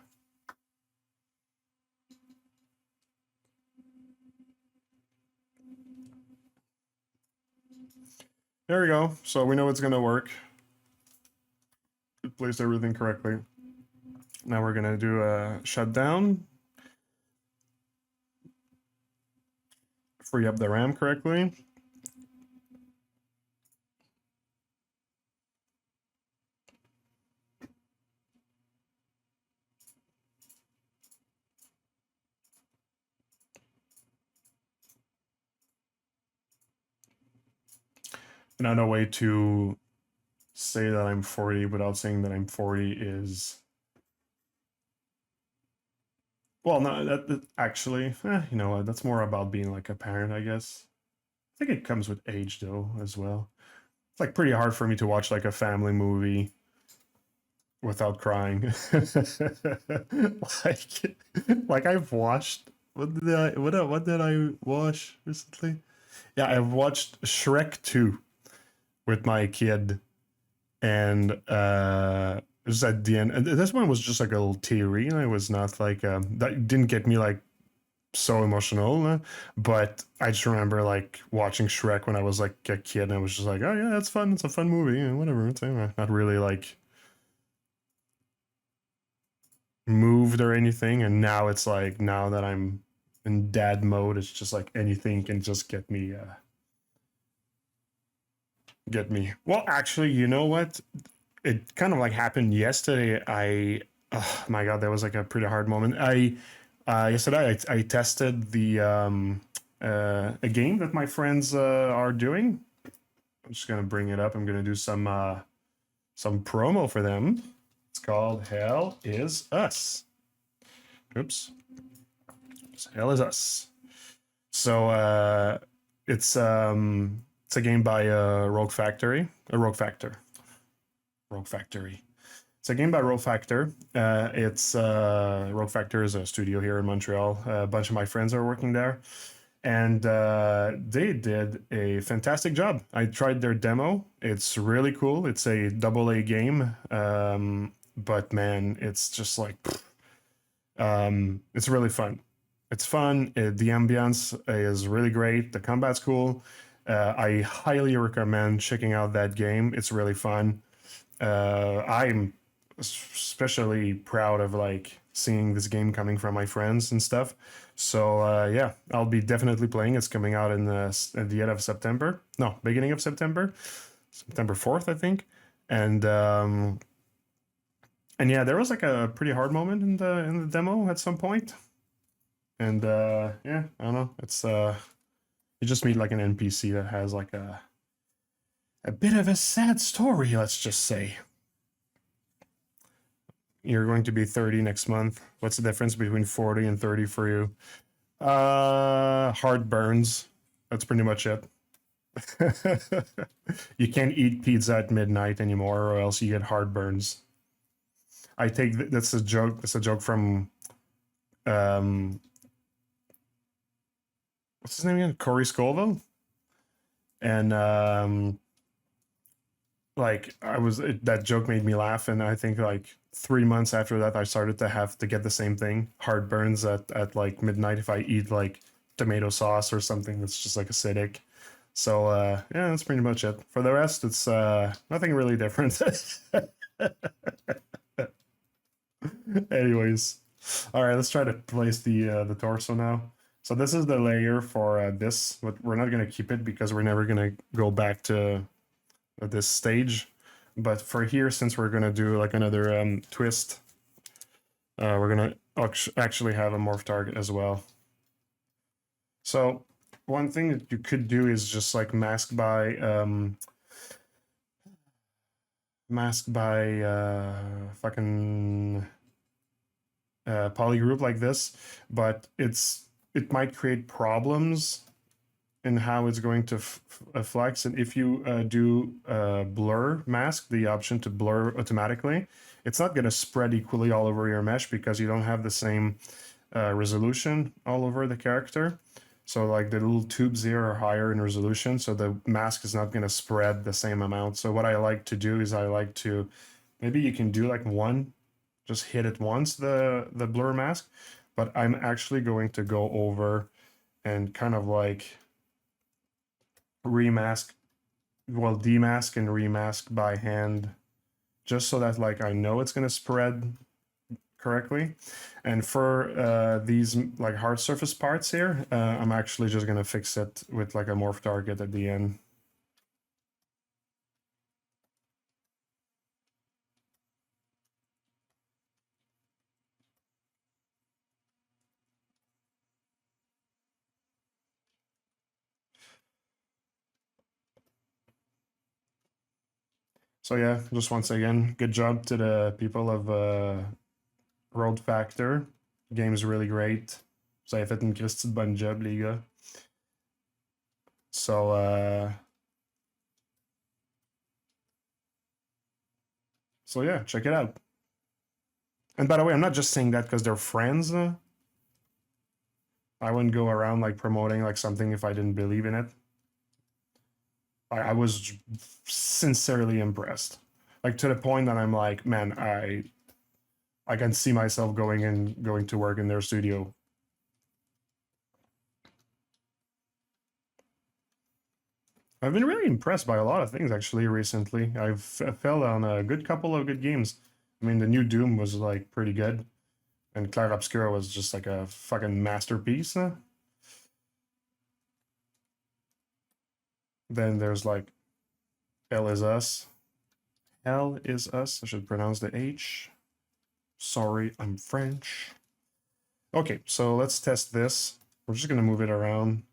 there we go. So we know it's gonna work. It placed everything correctly. Now we're gonna do a shutdown. Free up the RAM correctly. Another way to say that I'm 40 without saying that I'm 40 is, well, no, that actually, you know what? That's more about being like a parent, I guess. I think it comes with age though, as well. It's like pretty hard for me to watch like a family movie without crying. like, like I've watched. What did I watch recently? Yeah, I've watched Shrek 2 with my kid, and just at the end, and this one was just like a little teary. It was not like that didn't get me like so emotional, but I just remember like watching Shrek when I was like a kid, and I was just like, oh yeah, that's fun. It's a fun movie. Yeah, whatever. It's not really like moved or anything. And now it's like now that I'm in dad mode, it's just like anything can just get me. Get me. Well, actually, you know what? It kind of like happened yesterday. Oh my god, that was like a pretty hard moment. I yesterday I tested the a game that my friends are doing. I'm just gonna bring it up. I'm gonna do some promo for them. It's called Hell Is Us. Oops, Hell Is Us. So it's a game by Rogue Factory, a Rogue Factor, Rogue Factory. It's a game by Rogue Factor. It's Rogue Factor is a studio here in Montreal. A bunch of my friends are working there, and they did a fantastic job. I tried their demo. It's really cool. It's a double A game, but man, it's just like it's really fun. It's fun. The ambience is really great. The combat's cool. I highly recommend checking out that game. It's really fun. I'm especially proud of like seeing this game coming from my friends and stuff. So yeah, I'll be definitely playing. It's coming out in at the end of September. No, beginning of September, September 4th, I think. And um, and yeah, there was like a pretty hard moment in the demo at some point. And yeah, I don't know. It's you just meet like an NPC that has like a bit of a sad story, let's just say. You're going to be 30 next month. What's the difference between 40 and 30 for you? Heart burns. That's pretty much it. You can't eat pizza at midnight anymore, or else you get heartburns. I take that's a joke. That's a joke from um, what's his name again? Corey Scoville. And like that joke made me laugh, and I think like 3 months after that, I started to have to get the same thing, heartburns at like midnight if I eat like tomato sauce or something that's just like acidic. So yeah, that's pretty much it. For the rest, it's nothing really different. Anyways, all right, let's try to place the torso now. So this is the layer for this, but we're not gonna keep it because we're never gonna go back to this stage. But for here, since we're gonna do like another twist, we're gonna actually have a morph target as well. So one thing that you could do is just like mask by fucking polygroup like this, but it might create problems in how it's going to flex. And if you do blur mask, the option to blur automatically, it's not going to spread equally all over your mesh because you don't have the same resolution all over the character. So like the little tubes here are higher in resolution, so the mask is not going to spread the same amount. So what I like to do is I like to, maybe you can do like one, just hit it once, the blur mask, but I'm actually going to go over and kind of like remask, well, demask and remask by hand, just so that like I know it's going to spread correctly. And for these like hard surface parts here, I'm actually just going to fix it with like a morph target at the end. So yeah, just once again, good job to the people of Road Factor. Game's really great. Vous avez fait une Christie de bonne job, les gars. So so yeah, check it out. And by the way, I'm not just saying that because they're friends. I wouldn't go around like promoting like something if I didn't believe in it. I was sincerely impressed, like to the point that I'm like, man, I can see myself going to work in their studio. I've been really impressed by a lot of things actually recently. I've fell on a good couple of good games. I mean, the new Doom was like pretty good, and Clair Obscura was just like a fucking masterpiece. Then there's like Hell Is Us. Hell Is Us. I should pronounce the H. Sorry, I'm French. Okay, so let's test this. We're just gonna move it around.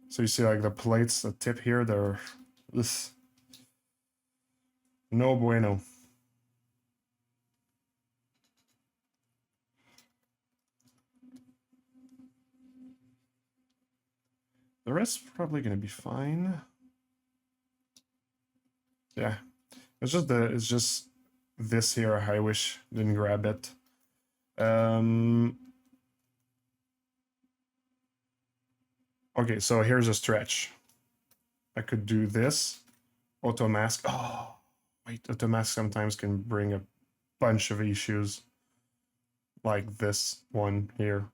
So you see like the plates, the tip here, they're this no bueno. The rest's probably gonna be fine. Yeah. It's just this here I wish didn't grab it. Okay, so here's a stretch. I could do this. Auto mask. Oh, wait, auto mask sometimes can bring a bunch of issues. Like this one here.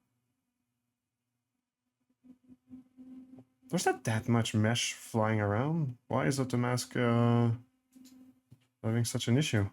There's not that much mesh flying around. Why is auto mask having such an issue?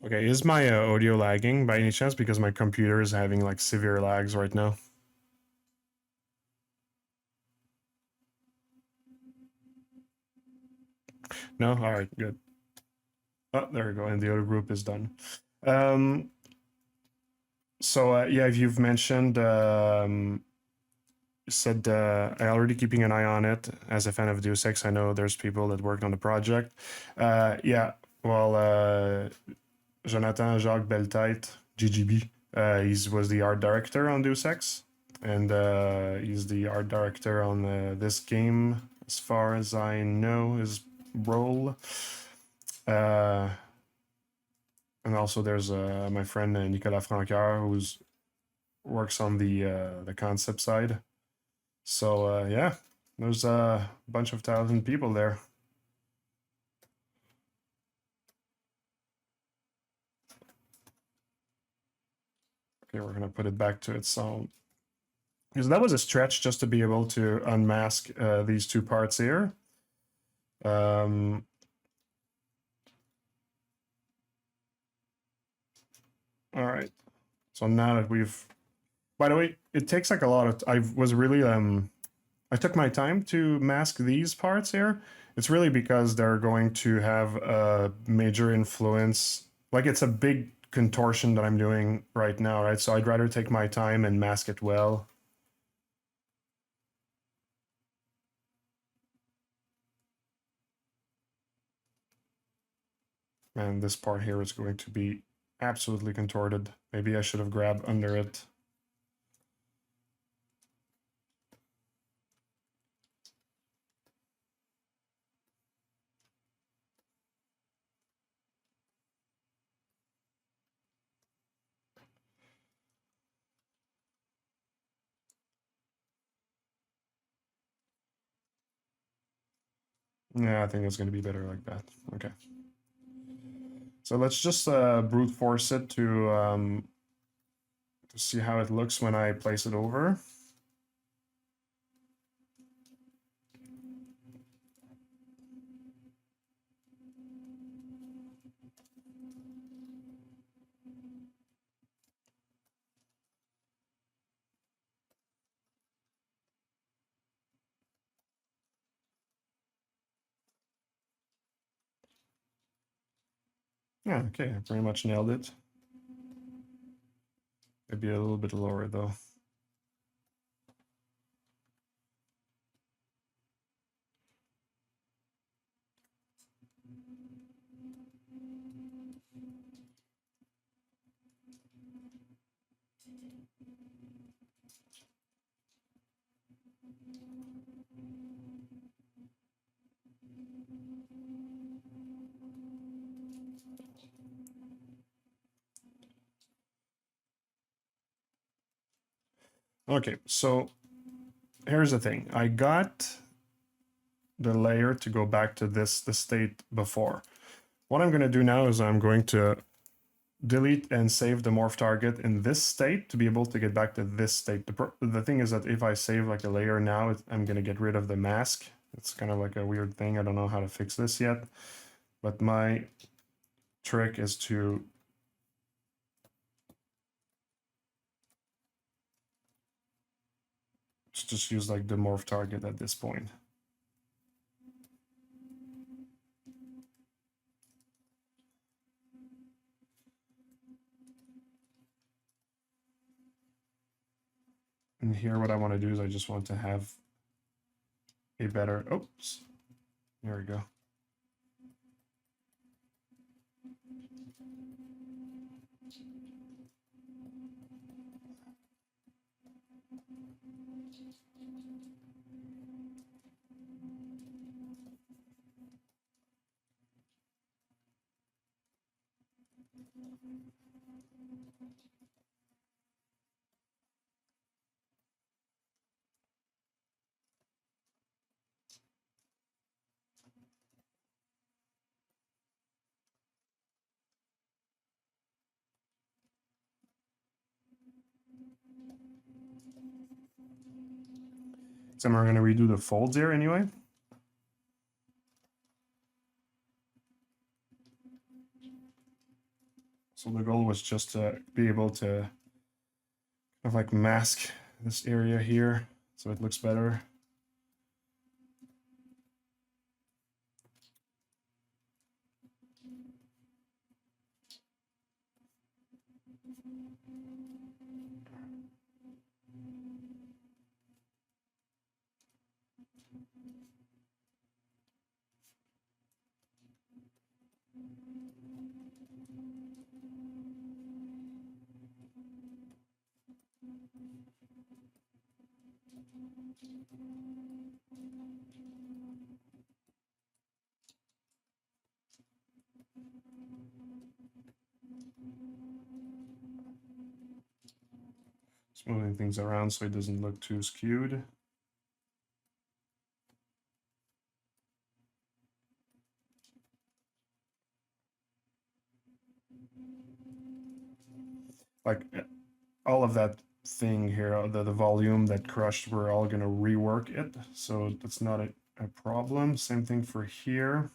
Okay, is my audio lagging by any chance? Because my computer is having like severe lags right now. No? Alright, good. Oh, there we go, and the other group is done. So yeah, if you've mentioned, you said I already keeping an eye on it. As a fan of Deus Ex, I know there's people that worked on the project. Yeah, well, Jonathan Jacques Beltête, GGB, he was the art director on Deus Ex, and he's the art director on this game, as far as I know, his role. Uh, and also there's my friend Nicolas Francoeur, who's works on the concept side. So yeah, there's a bunch of talented people there. Okay, we're gonna put it back to its own. Because that was a stretch just to be able to unmask these two parts here. All right. So now that we've, by the way, it takes like a lot of. I was really I took my time to mask these parts here. It's really because they're going to have a major influence. Like it's a big contortion that I'm doing right now, right? So I'd rather take my time and mask it well. And this part here is going to be absolutely contorted. Maybe I should have grabbed under it. Yeah, I think it's going to be better like that. Okay. So let's just brute force it to see how it looks when I place it over. Yeah, okay, I pretty much nailed it. Maybe a little bit lower though. Okay, so here's the thing. I got the layer to go back to the state before. What I'm going to do now is I'm going to delete and save the morph target in this state to be able to get back to this state. The thing is that if I save like a layer now, I'm going to get rid of the mask. It's kind of like a weird thing. I don't know how to fix this yet. But my trick is to just use like the morph target at this point. And here what I want to do is I just want to have a better, oops, there we go. So we're going to redo the folds here anyway. So the goal was just to be able to kind of like mask this area here so it looks better. Just moving things around so it doesn't look too skewed. Like all of that thing here, the volume that crushed, we're all gonna rework it, so that's not a problem. Same thing for here.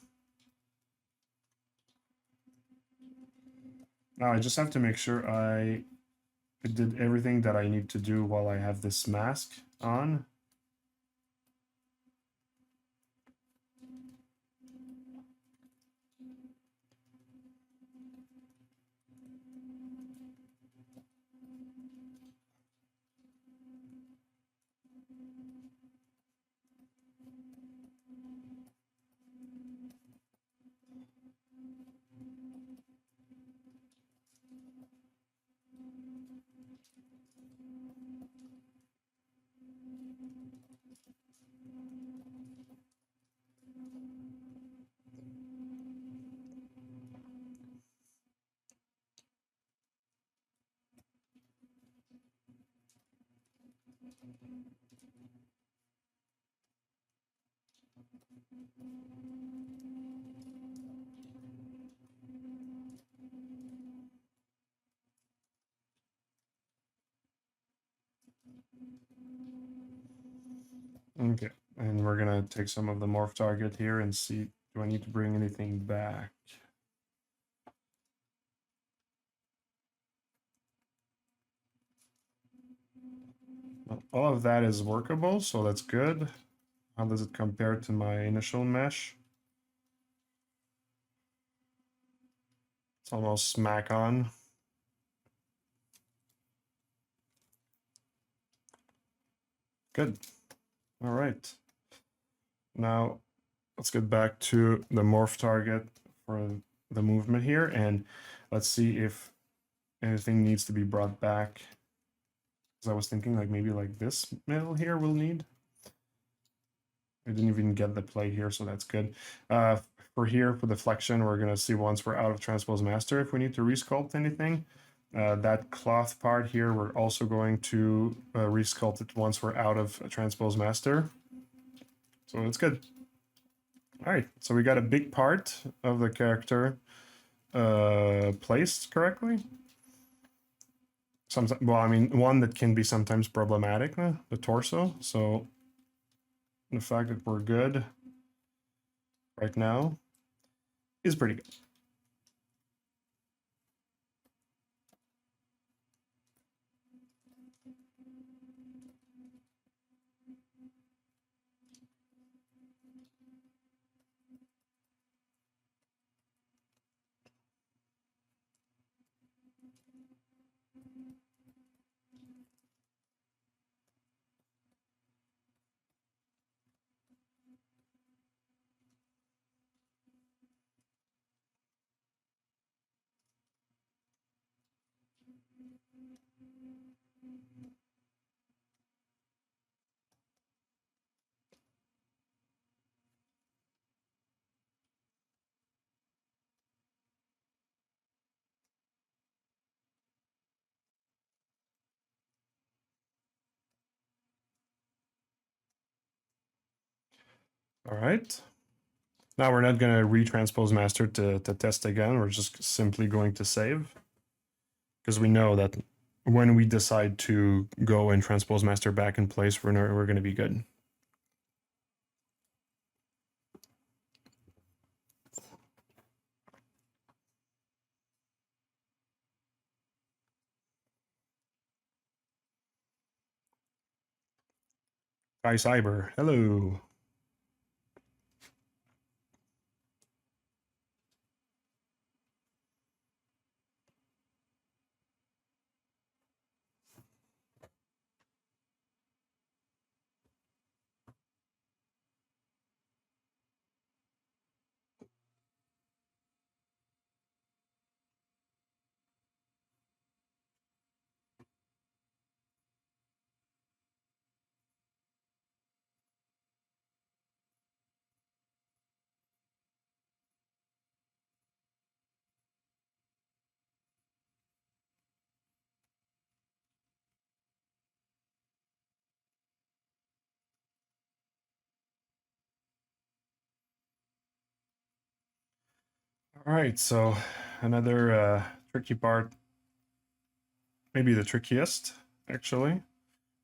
Now I just have to make sure I did everything that I need to do while I have this mask on. Okay, and we're gonna take some of the morph target here and see, do I need to bring anything back? Well, all of that is workable, so that's good. How does it compare to my initial mesh? It's almost smack on. Good. All right. Now let's get back to the morph target for the movement here, and let's see if anything needs to be brought back. Because I was thinking like maybe like this middle here we'll need. I didn't even get the play here, so that's good. For here, for the flexion, we're going to see once we're out of transpose master if we need to resculpt anything. That cloth part here, we're also going to resculpt it once we're out of transpose master. So it's good. All right, so we got a big part of the character placed correctly. Sometimes, well, I mean, one that can be sometimes problematic, the torso. So the fact that we're good right now is pretty good. All right. Now we're not going to retranspose master to test again. We're just simply going to save. Because we know that when we decide to go and transpose master back in place, we're going to be good. Hi, Cyber. Hello. All right, so another tricky part, maybe the trickiest, actually.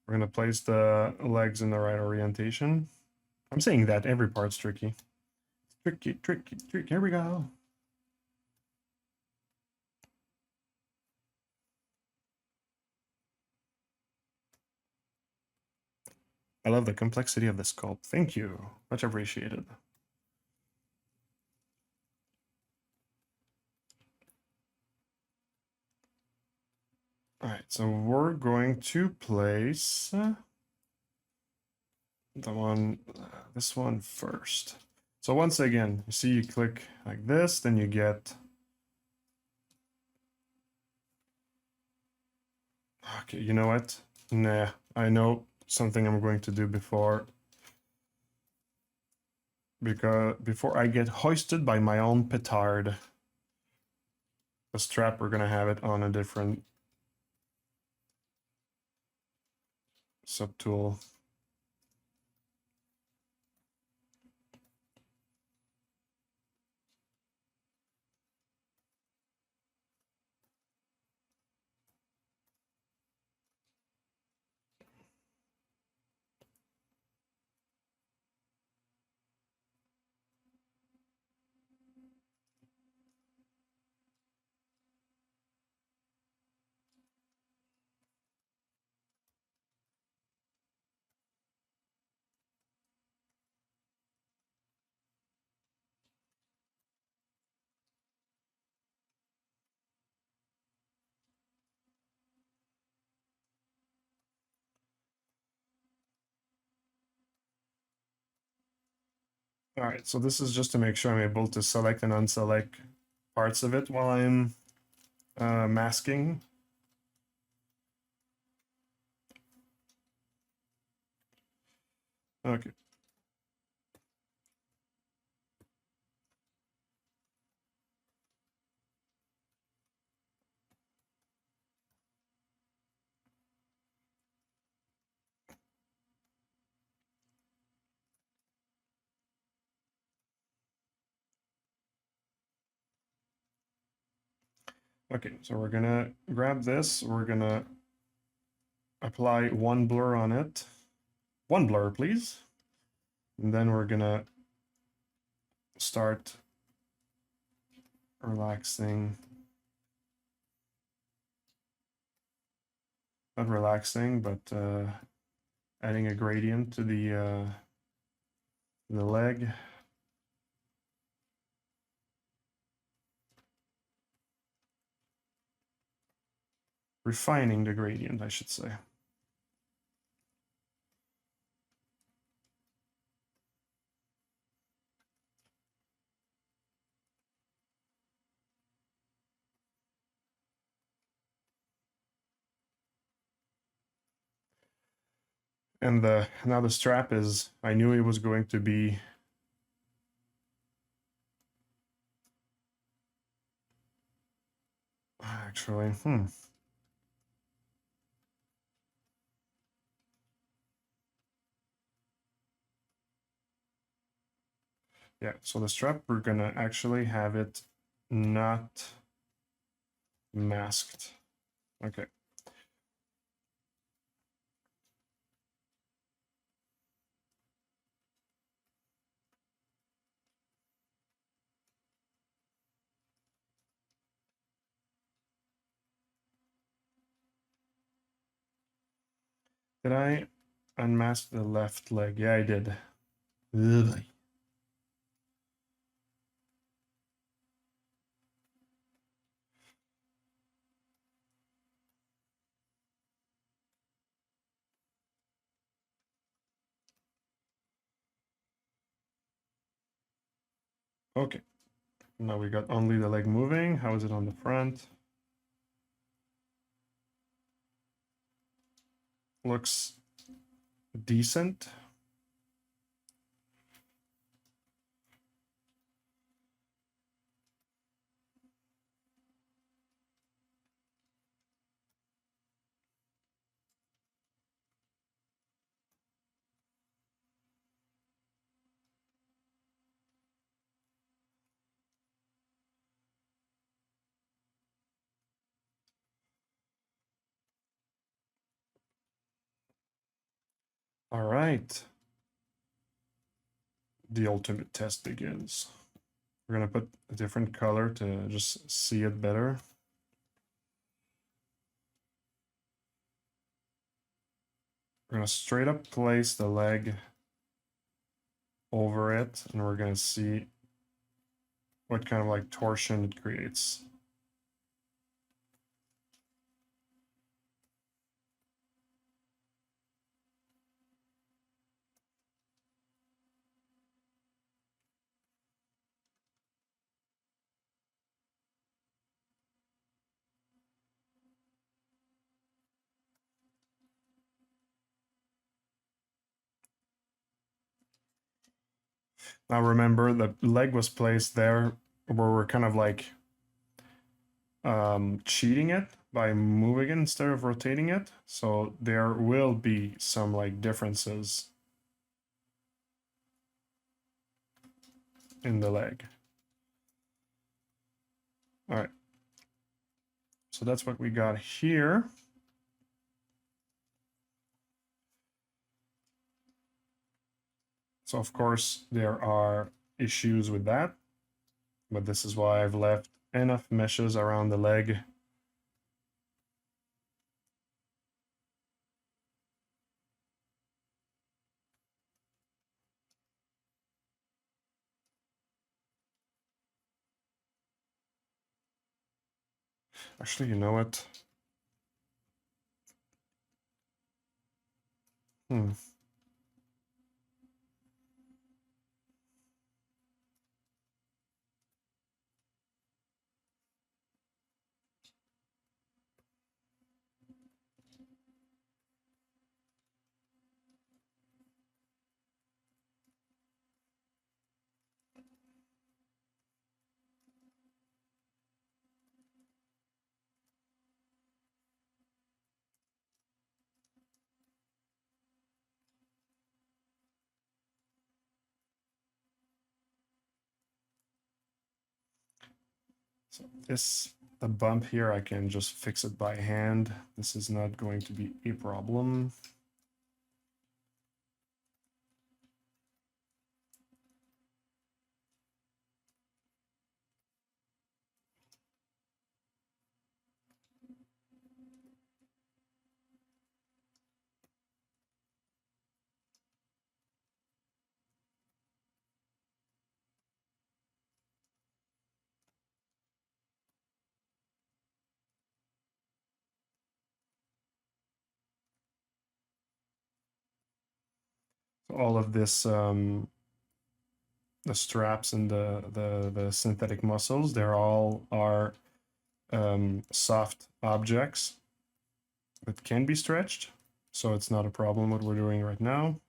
We're gonna place the legs in the right orientation. I'm saying that every part's tricky. Tricky, tricky, tricky. Here we go. I love the complexity of the sculpt. Thank you. Much appreciated. All right, so we're going to place this one first. So once again, you see you click like this, then you get, okay, you know what? Nah, I know something I'm going to do before I get hoisted by my own petard. The strap, we're gonna have it on a different subtool. All right, so this is just to make sure I'm able to select and unselect parts of it while I'm masking. Okay. Okay, so we're gonna grab this, we're gonna apply one blur on it. One blur, please. And then we're gonna start relaxing. Not relaxing, but adding a gradient to the leg. Refining the gradient, I should say. And now the strap is, I knew it was going to be actually, yeah, so the strap, we're gonna actually have it not masked. Okay. Did I unmask the left leg. Yeah, I did. Ugh. Okay, now we got only the leg moving. How is it on the front? Looks decent. All right. The ultimate test begins. We're gonna put a different color to just see it better. We're gonna straight up place the leg over it, and we're gonna see what kind of like torsion it creates. Now remember, the leg was placed there where we're kind of like cheating it by moving it instead of rotating it. So there will be some like differences in the leg. All right. So that's what we got here. So of course there are issues with that, but this is why I've left enough meshes around the leg Actually, you know what? Hmm. So this, the bump here, I can just fix it by hand. This is not going to be a problem. So all of this, the straps and the synthetic muscles, they're all are soft objects that can be stretched. So it's not a problem what we're doing right now.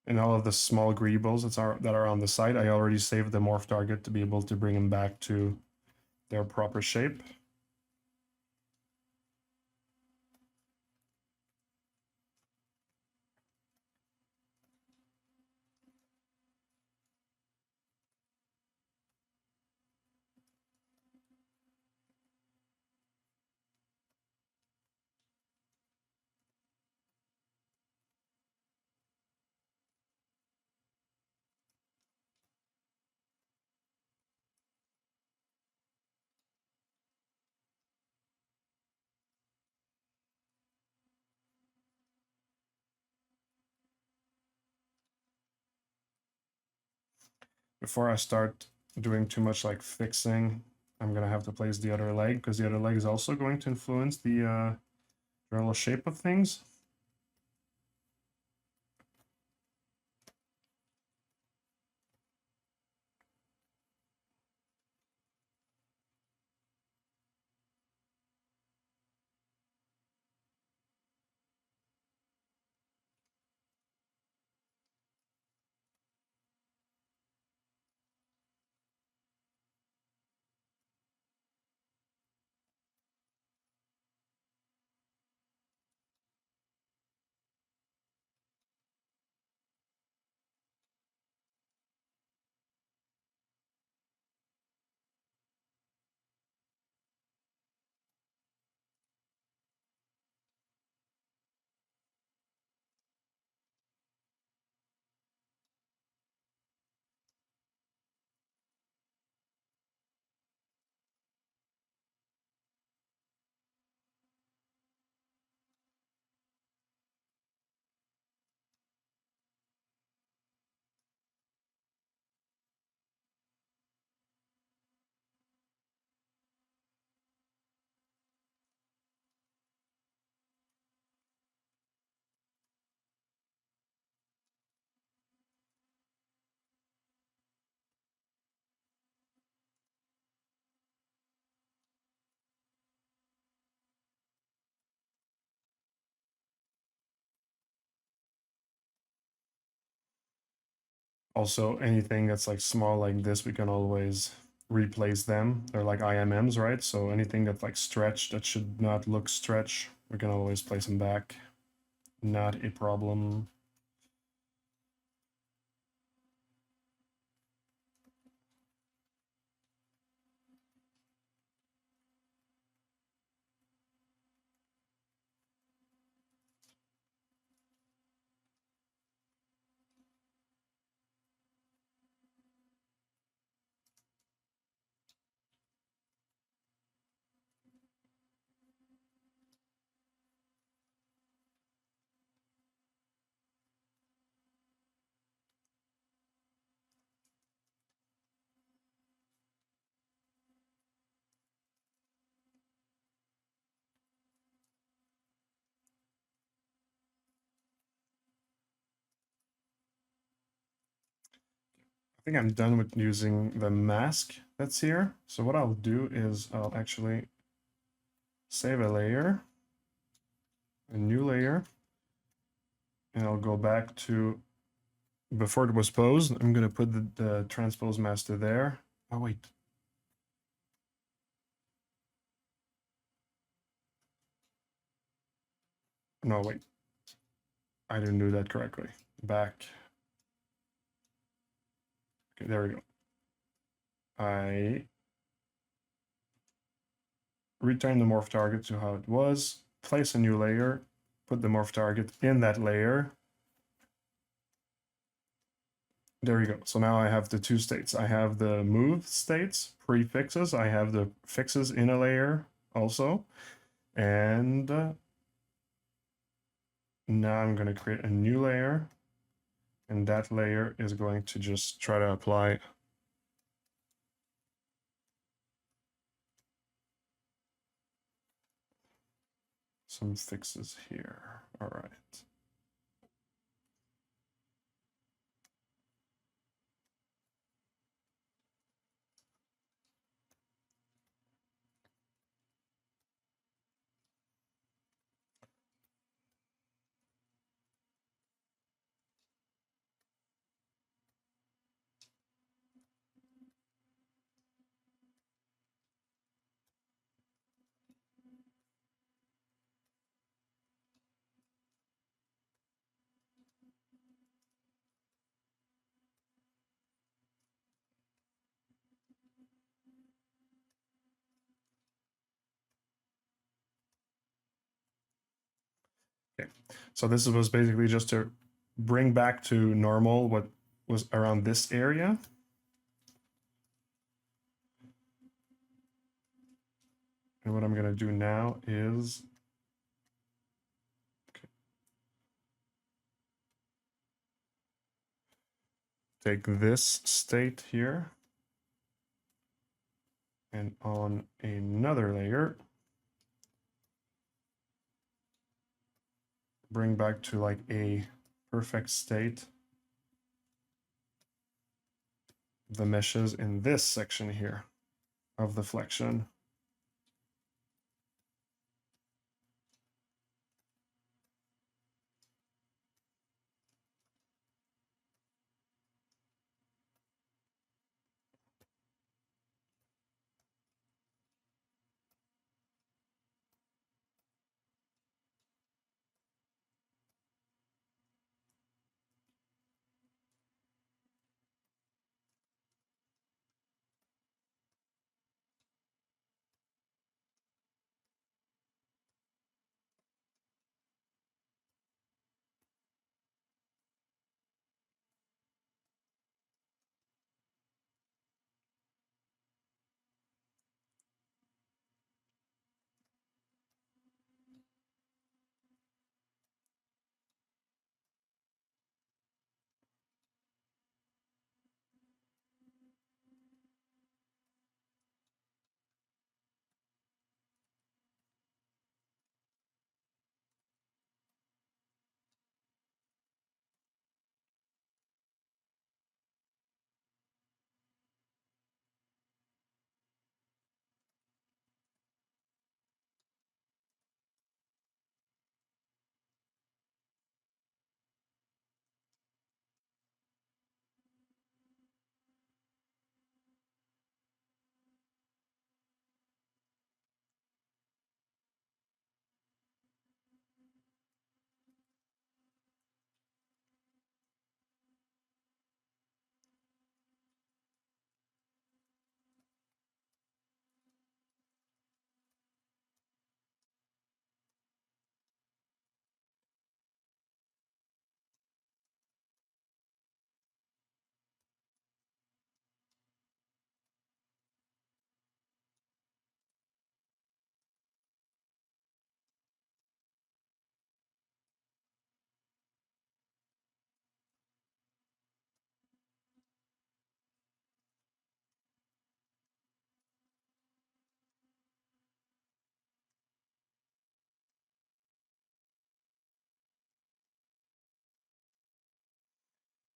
And all of the small greebles that are on the side, I already saved the morph target to be able to bring them back to their proper shape. before I start doing too much like fixing, I'm gonna have to place the other leg, because the other leg is also going to influence the general shape of things. Also, anything that's like small like this, we can always replace them. They're like IMMs, right? So anything that's like stretched that should not look stretched, we can always place them back. Not a problem. I think I'm done with using the mask that's here. So what I'll do is I'll actually save a layer, a new layer, and I'll go back to before it was posed. I'm going to put the transpose master there. Oh, wait. No, wait. I didn't do that correctly. Back. Okay, there we go. I return the morph target to how it was, place a new layer, put the morph target in that layer. There we go. So now I have the two states. I have the move states, prefixes. I have the fixes in a layer also. And now I'm going to create a new layer. And that layer is going to just try to apply some fixes here. All right. Okay, so this was basically just to bring back to normal what was around this area. And what I'm going to do now is take this state here, and on another layer, bring back to like a perfect state the meshes in this section here of the flexion.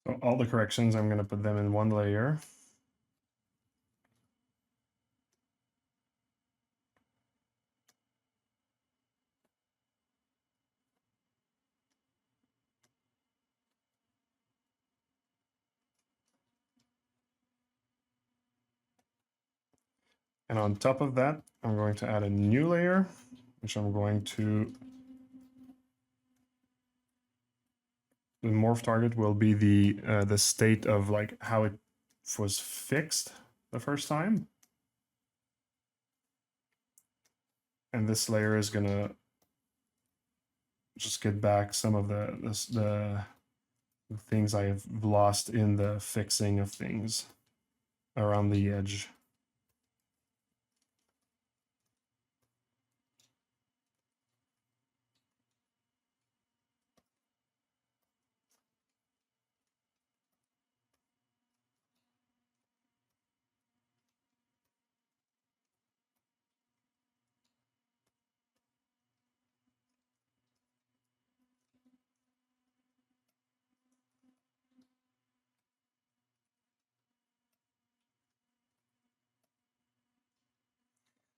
So all the corrections, I'm going to put them in one layer. And on top of that, I'm going to add a new layer, which I'm going to, the morph target will be the state of like how it was fixed the first time. And this layer is gonna just get back some of the things I have lost in the fixing of things around the edge.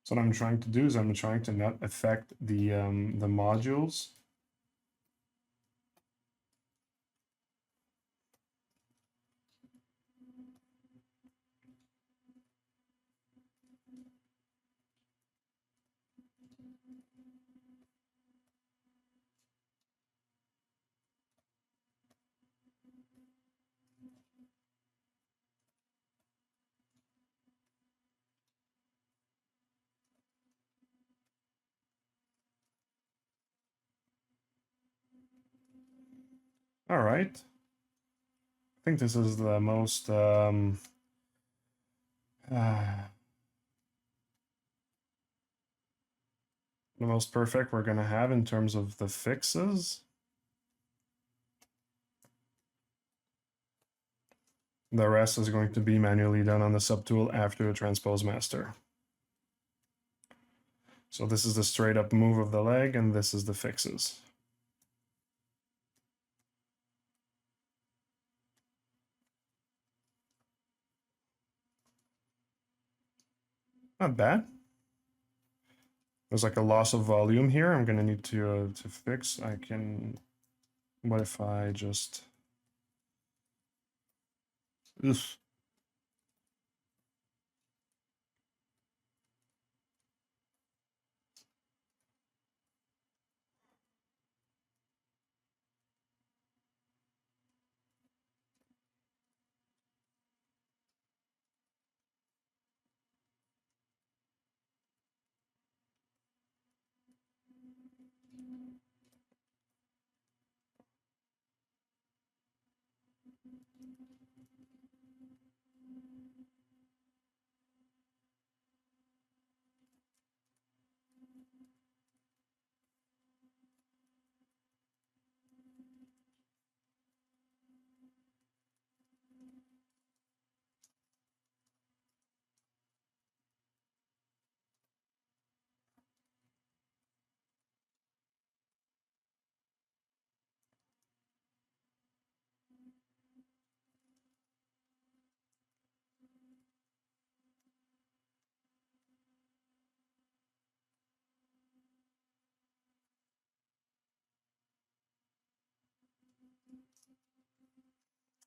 So what I'm trying to do is I'm trying to not affect the modules. All right. I think this is the most perfect we're gonna have in terms of the fixes. The rest is going to be manually done on the subtool after the transpose master. So this is the straight up move of the leg, and this is the fixes. Not bad. There's like a loss of volume here. I'm gonna need to fix. I can. What if I just? Oof.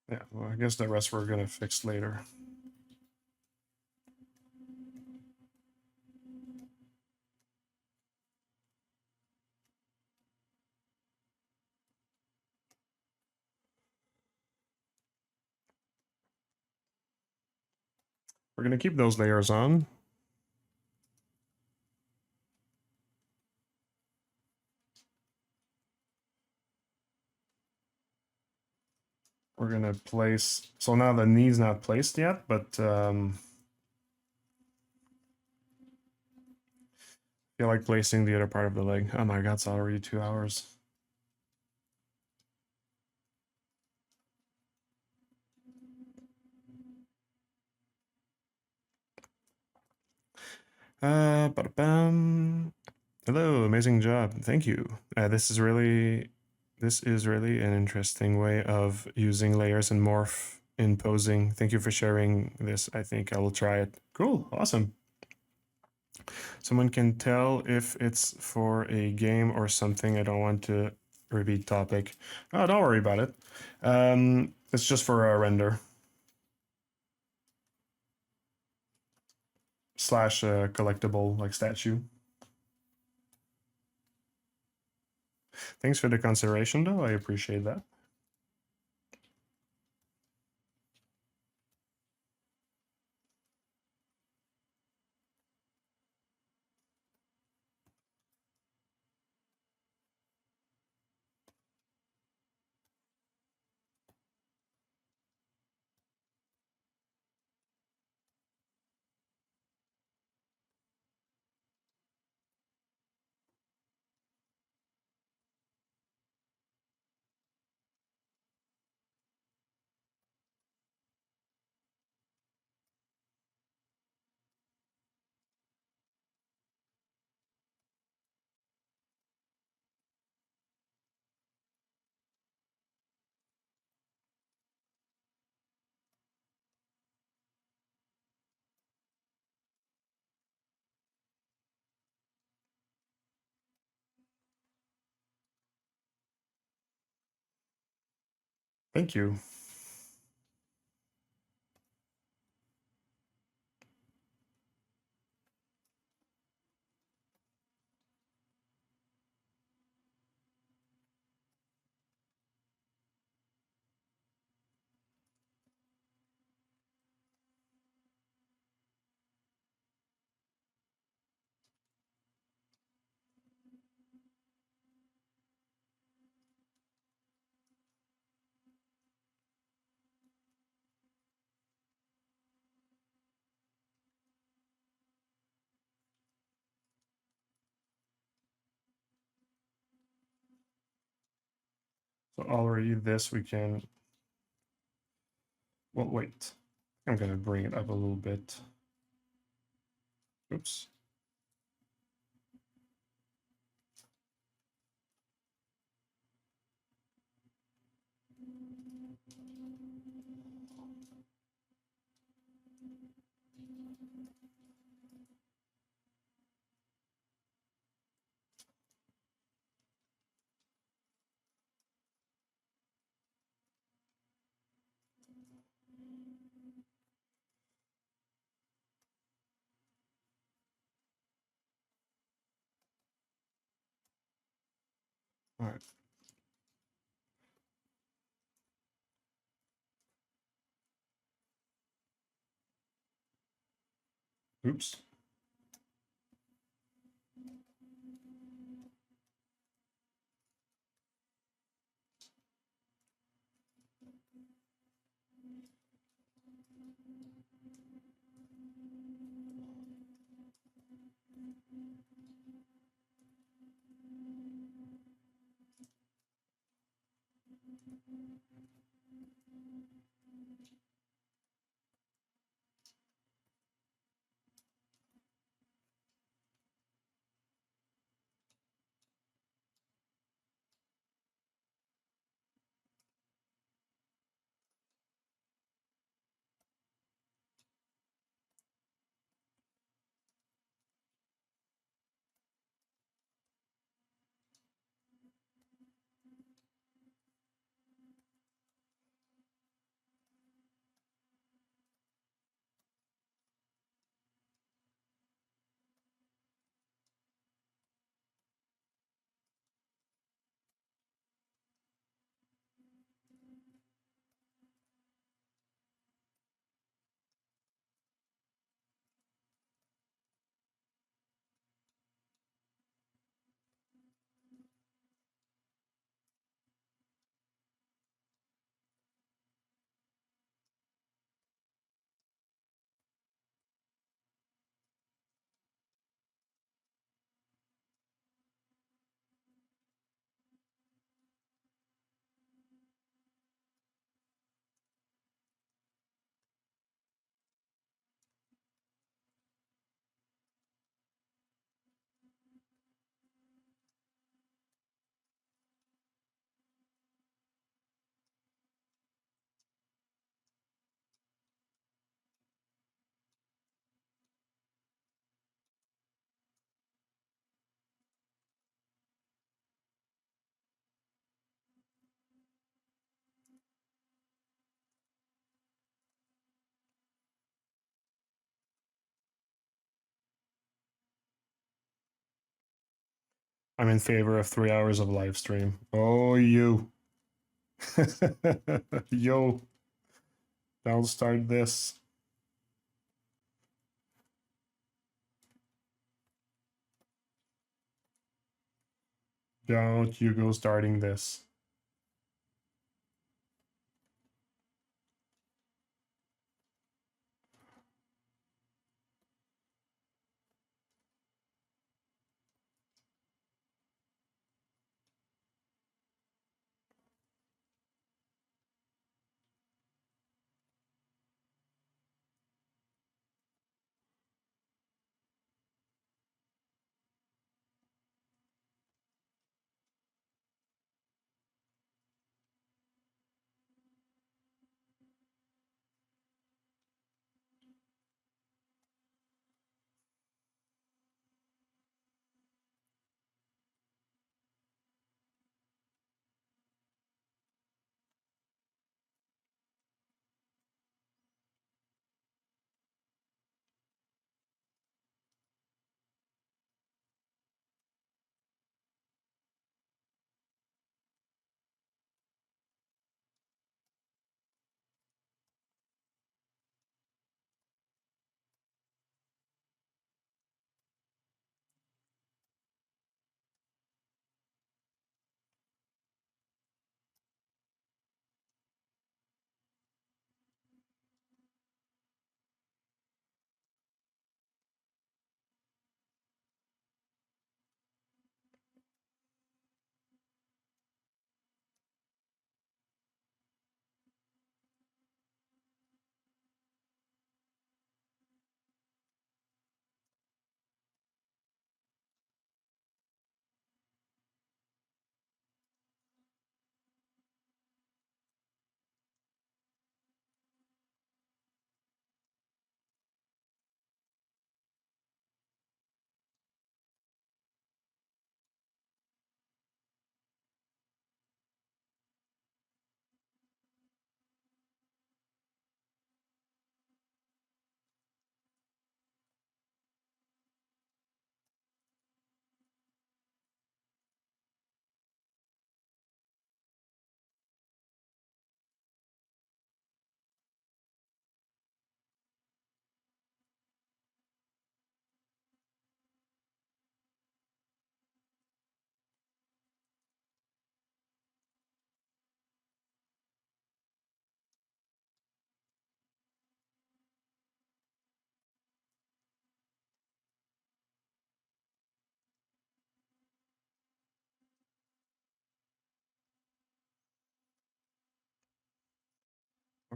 Yeah, well, I guess the rest we're gonna fix later. We're gonna keep those layers on. We're gonna place, so now the knee's not placed yet, but I feel like placing the other part of the leg. Oh my god, it's already 2 hours. Ba-da-bam. Hello, amazing job. Thank you. This is really an interesting way of using layers and morph in posing. Thank you for sharing this. I think I will try it. Cool, awesome. Someone can tell if it's for a game or something. I don't want to repeat topic. Oh, don't worry about it. It's just for a render. Slash collectible like statue. Thanks for the consideration though, I appreciate that. Thank you. So already this we can Well, wait. I'm gonna bring it up a little bit. Oops. All right. Oops. I'm in favor of 3 hours of live stream. Oh, you. Yo, I'll start this. Don't you go starting this.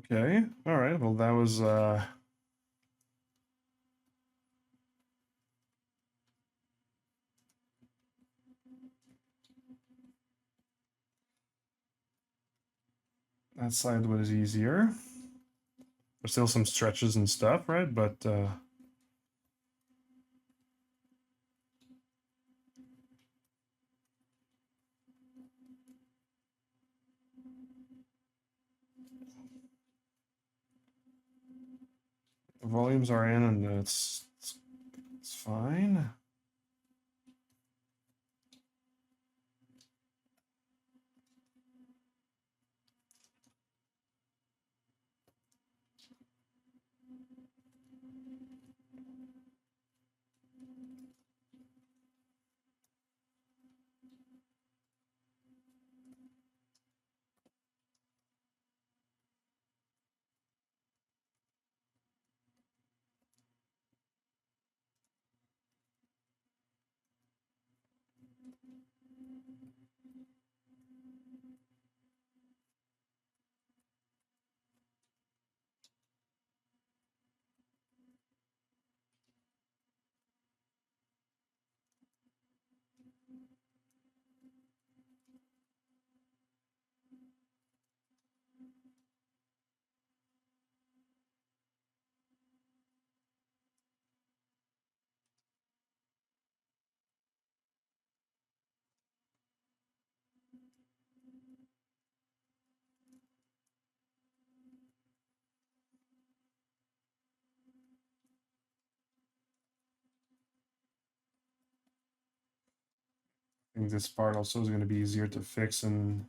Okay, all right. Well, that was that side was easier. There's still some stretches and stuff, right? But volumes are in, and it's fine. I think this part also is going to be easier to fix, and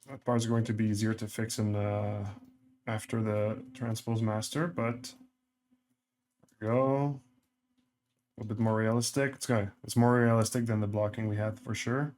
that part is going to be easier to fix in after the transpose master. But there we go. A little bit more realistic. It's more realistic than the blocking we had for sure.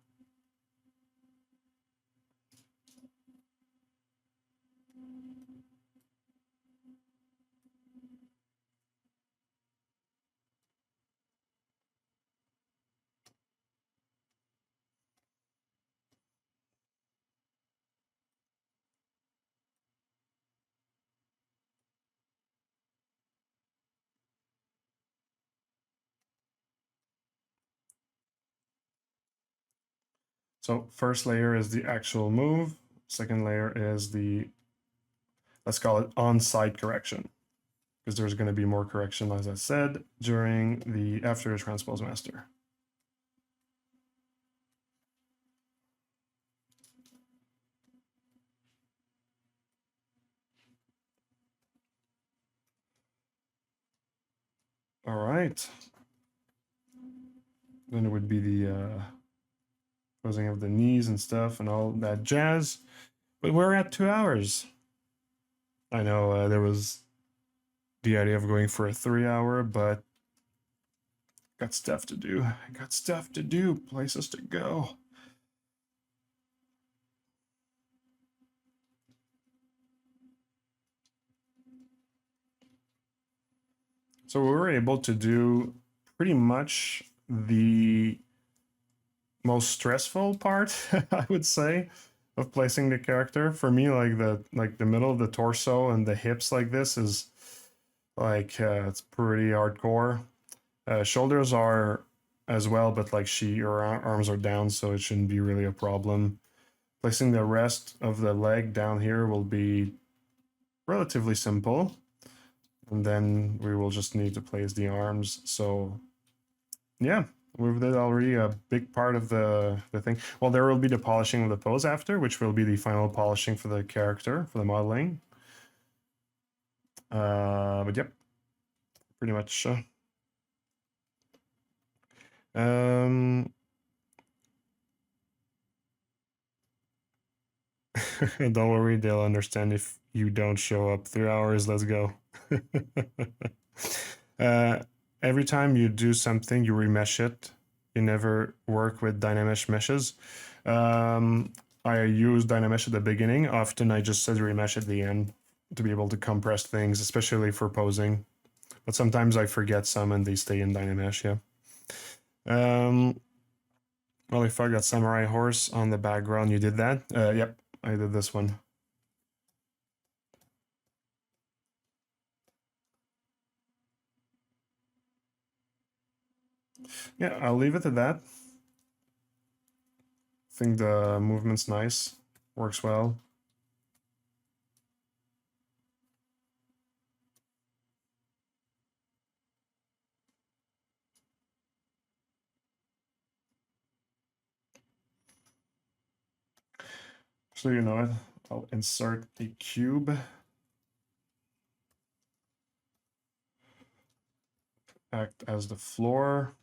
So first layer is the actual move. Second layer is the, let's call it on-site correction, because there's going to be more correction, as I said, during the after the transpose master. All right. Then it would be the closing of the knees and stuff and all that jazz. But we're at 2 hours. I know there was the idea of going for a 3-hour, but got stuff to do. Got stuff to do, places to go. So we were able to do pretty much the most stressful part, I would say, of placing the character. For me, like the middle of the torso and the hips like this is like it's pretty hardcore. Shoulders are as well, but like her arms are down, so it shouldn't be really a problem. Placing the rest of the leg down here will be relatively simple. And then we will just need to place the arms. So yeah, we've did already a big part of the thing. Well, there will be the polishing of the pose after, which will be the final polishing for the character, for the modeling. But yep, pretty much. Don't worry, they'll understand if you don't show up. 3 hours, let's go. Every time you do something, you remesh it. You never work with Dynamesh meshes. I use Dynamesh at the beginning. Often I just said remesh at the end to be able to compress things, especially for posing. But sometimes I forget some and they stay in Dynamesh, yeah. Well, if I got Samurai Horse on the background, you did that? Yep, I did this one. Yeah, I'll leave it at that. I think the movement's nice, works well. So you know what, I'll insert a cube. Act as the floor.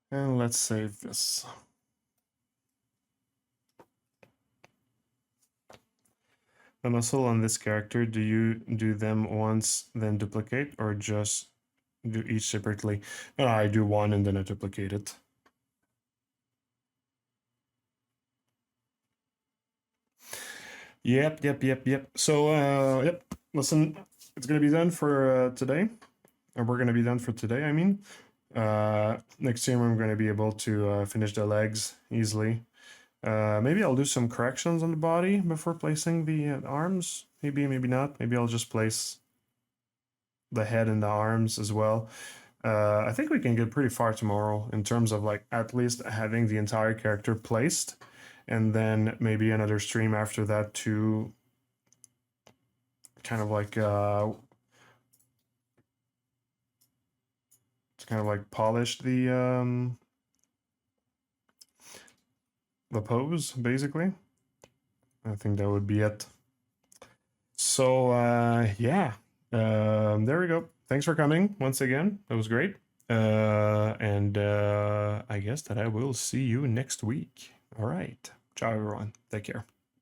And let's save this. The muscle on this character, do you do them once, then duplicate, or just do each separately? No, I do one and then I duplicate it. Yep. So, yep, listen, it's gonna be done for today. Or we're gonna be done for today, I mean. Next time I'm gonna be able to finish the legs easily. Maybe I'll do some corrections on the body before placing the arms. Maybe not. Maybe I'll just place the head and the arms as well. I think we can get pretty far tomorrow in terms of like at least having the entire character placed, and then maybe another stream after that to kind of like to kind of like polish the pose basically. I think that would be it. So yeah, there we go. Thanks for coming once again. That was great. And I guess that I will see you next week. All right. Ciao, everyone. Take care.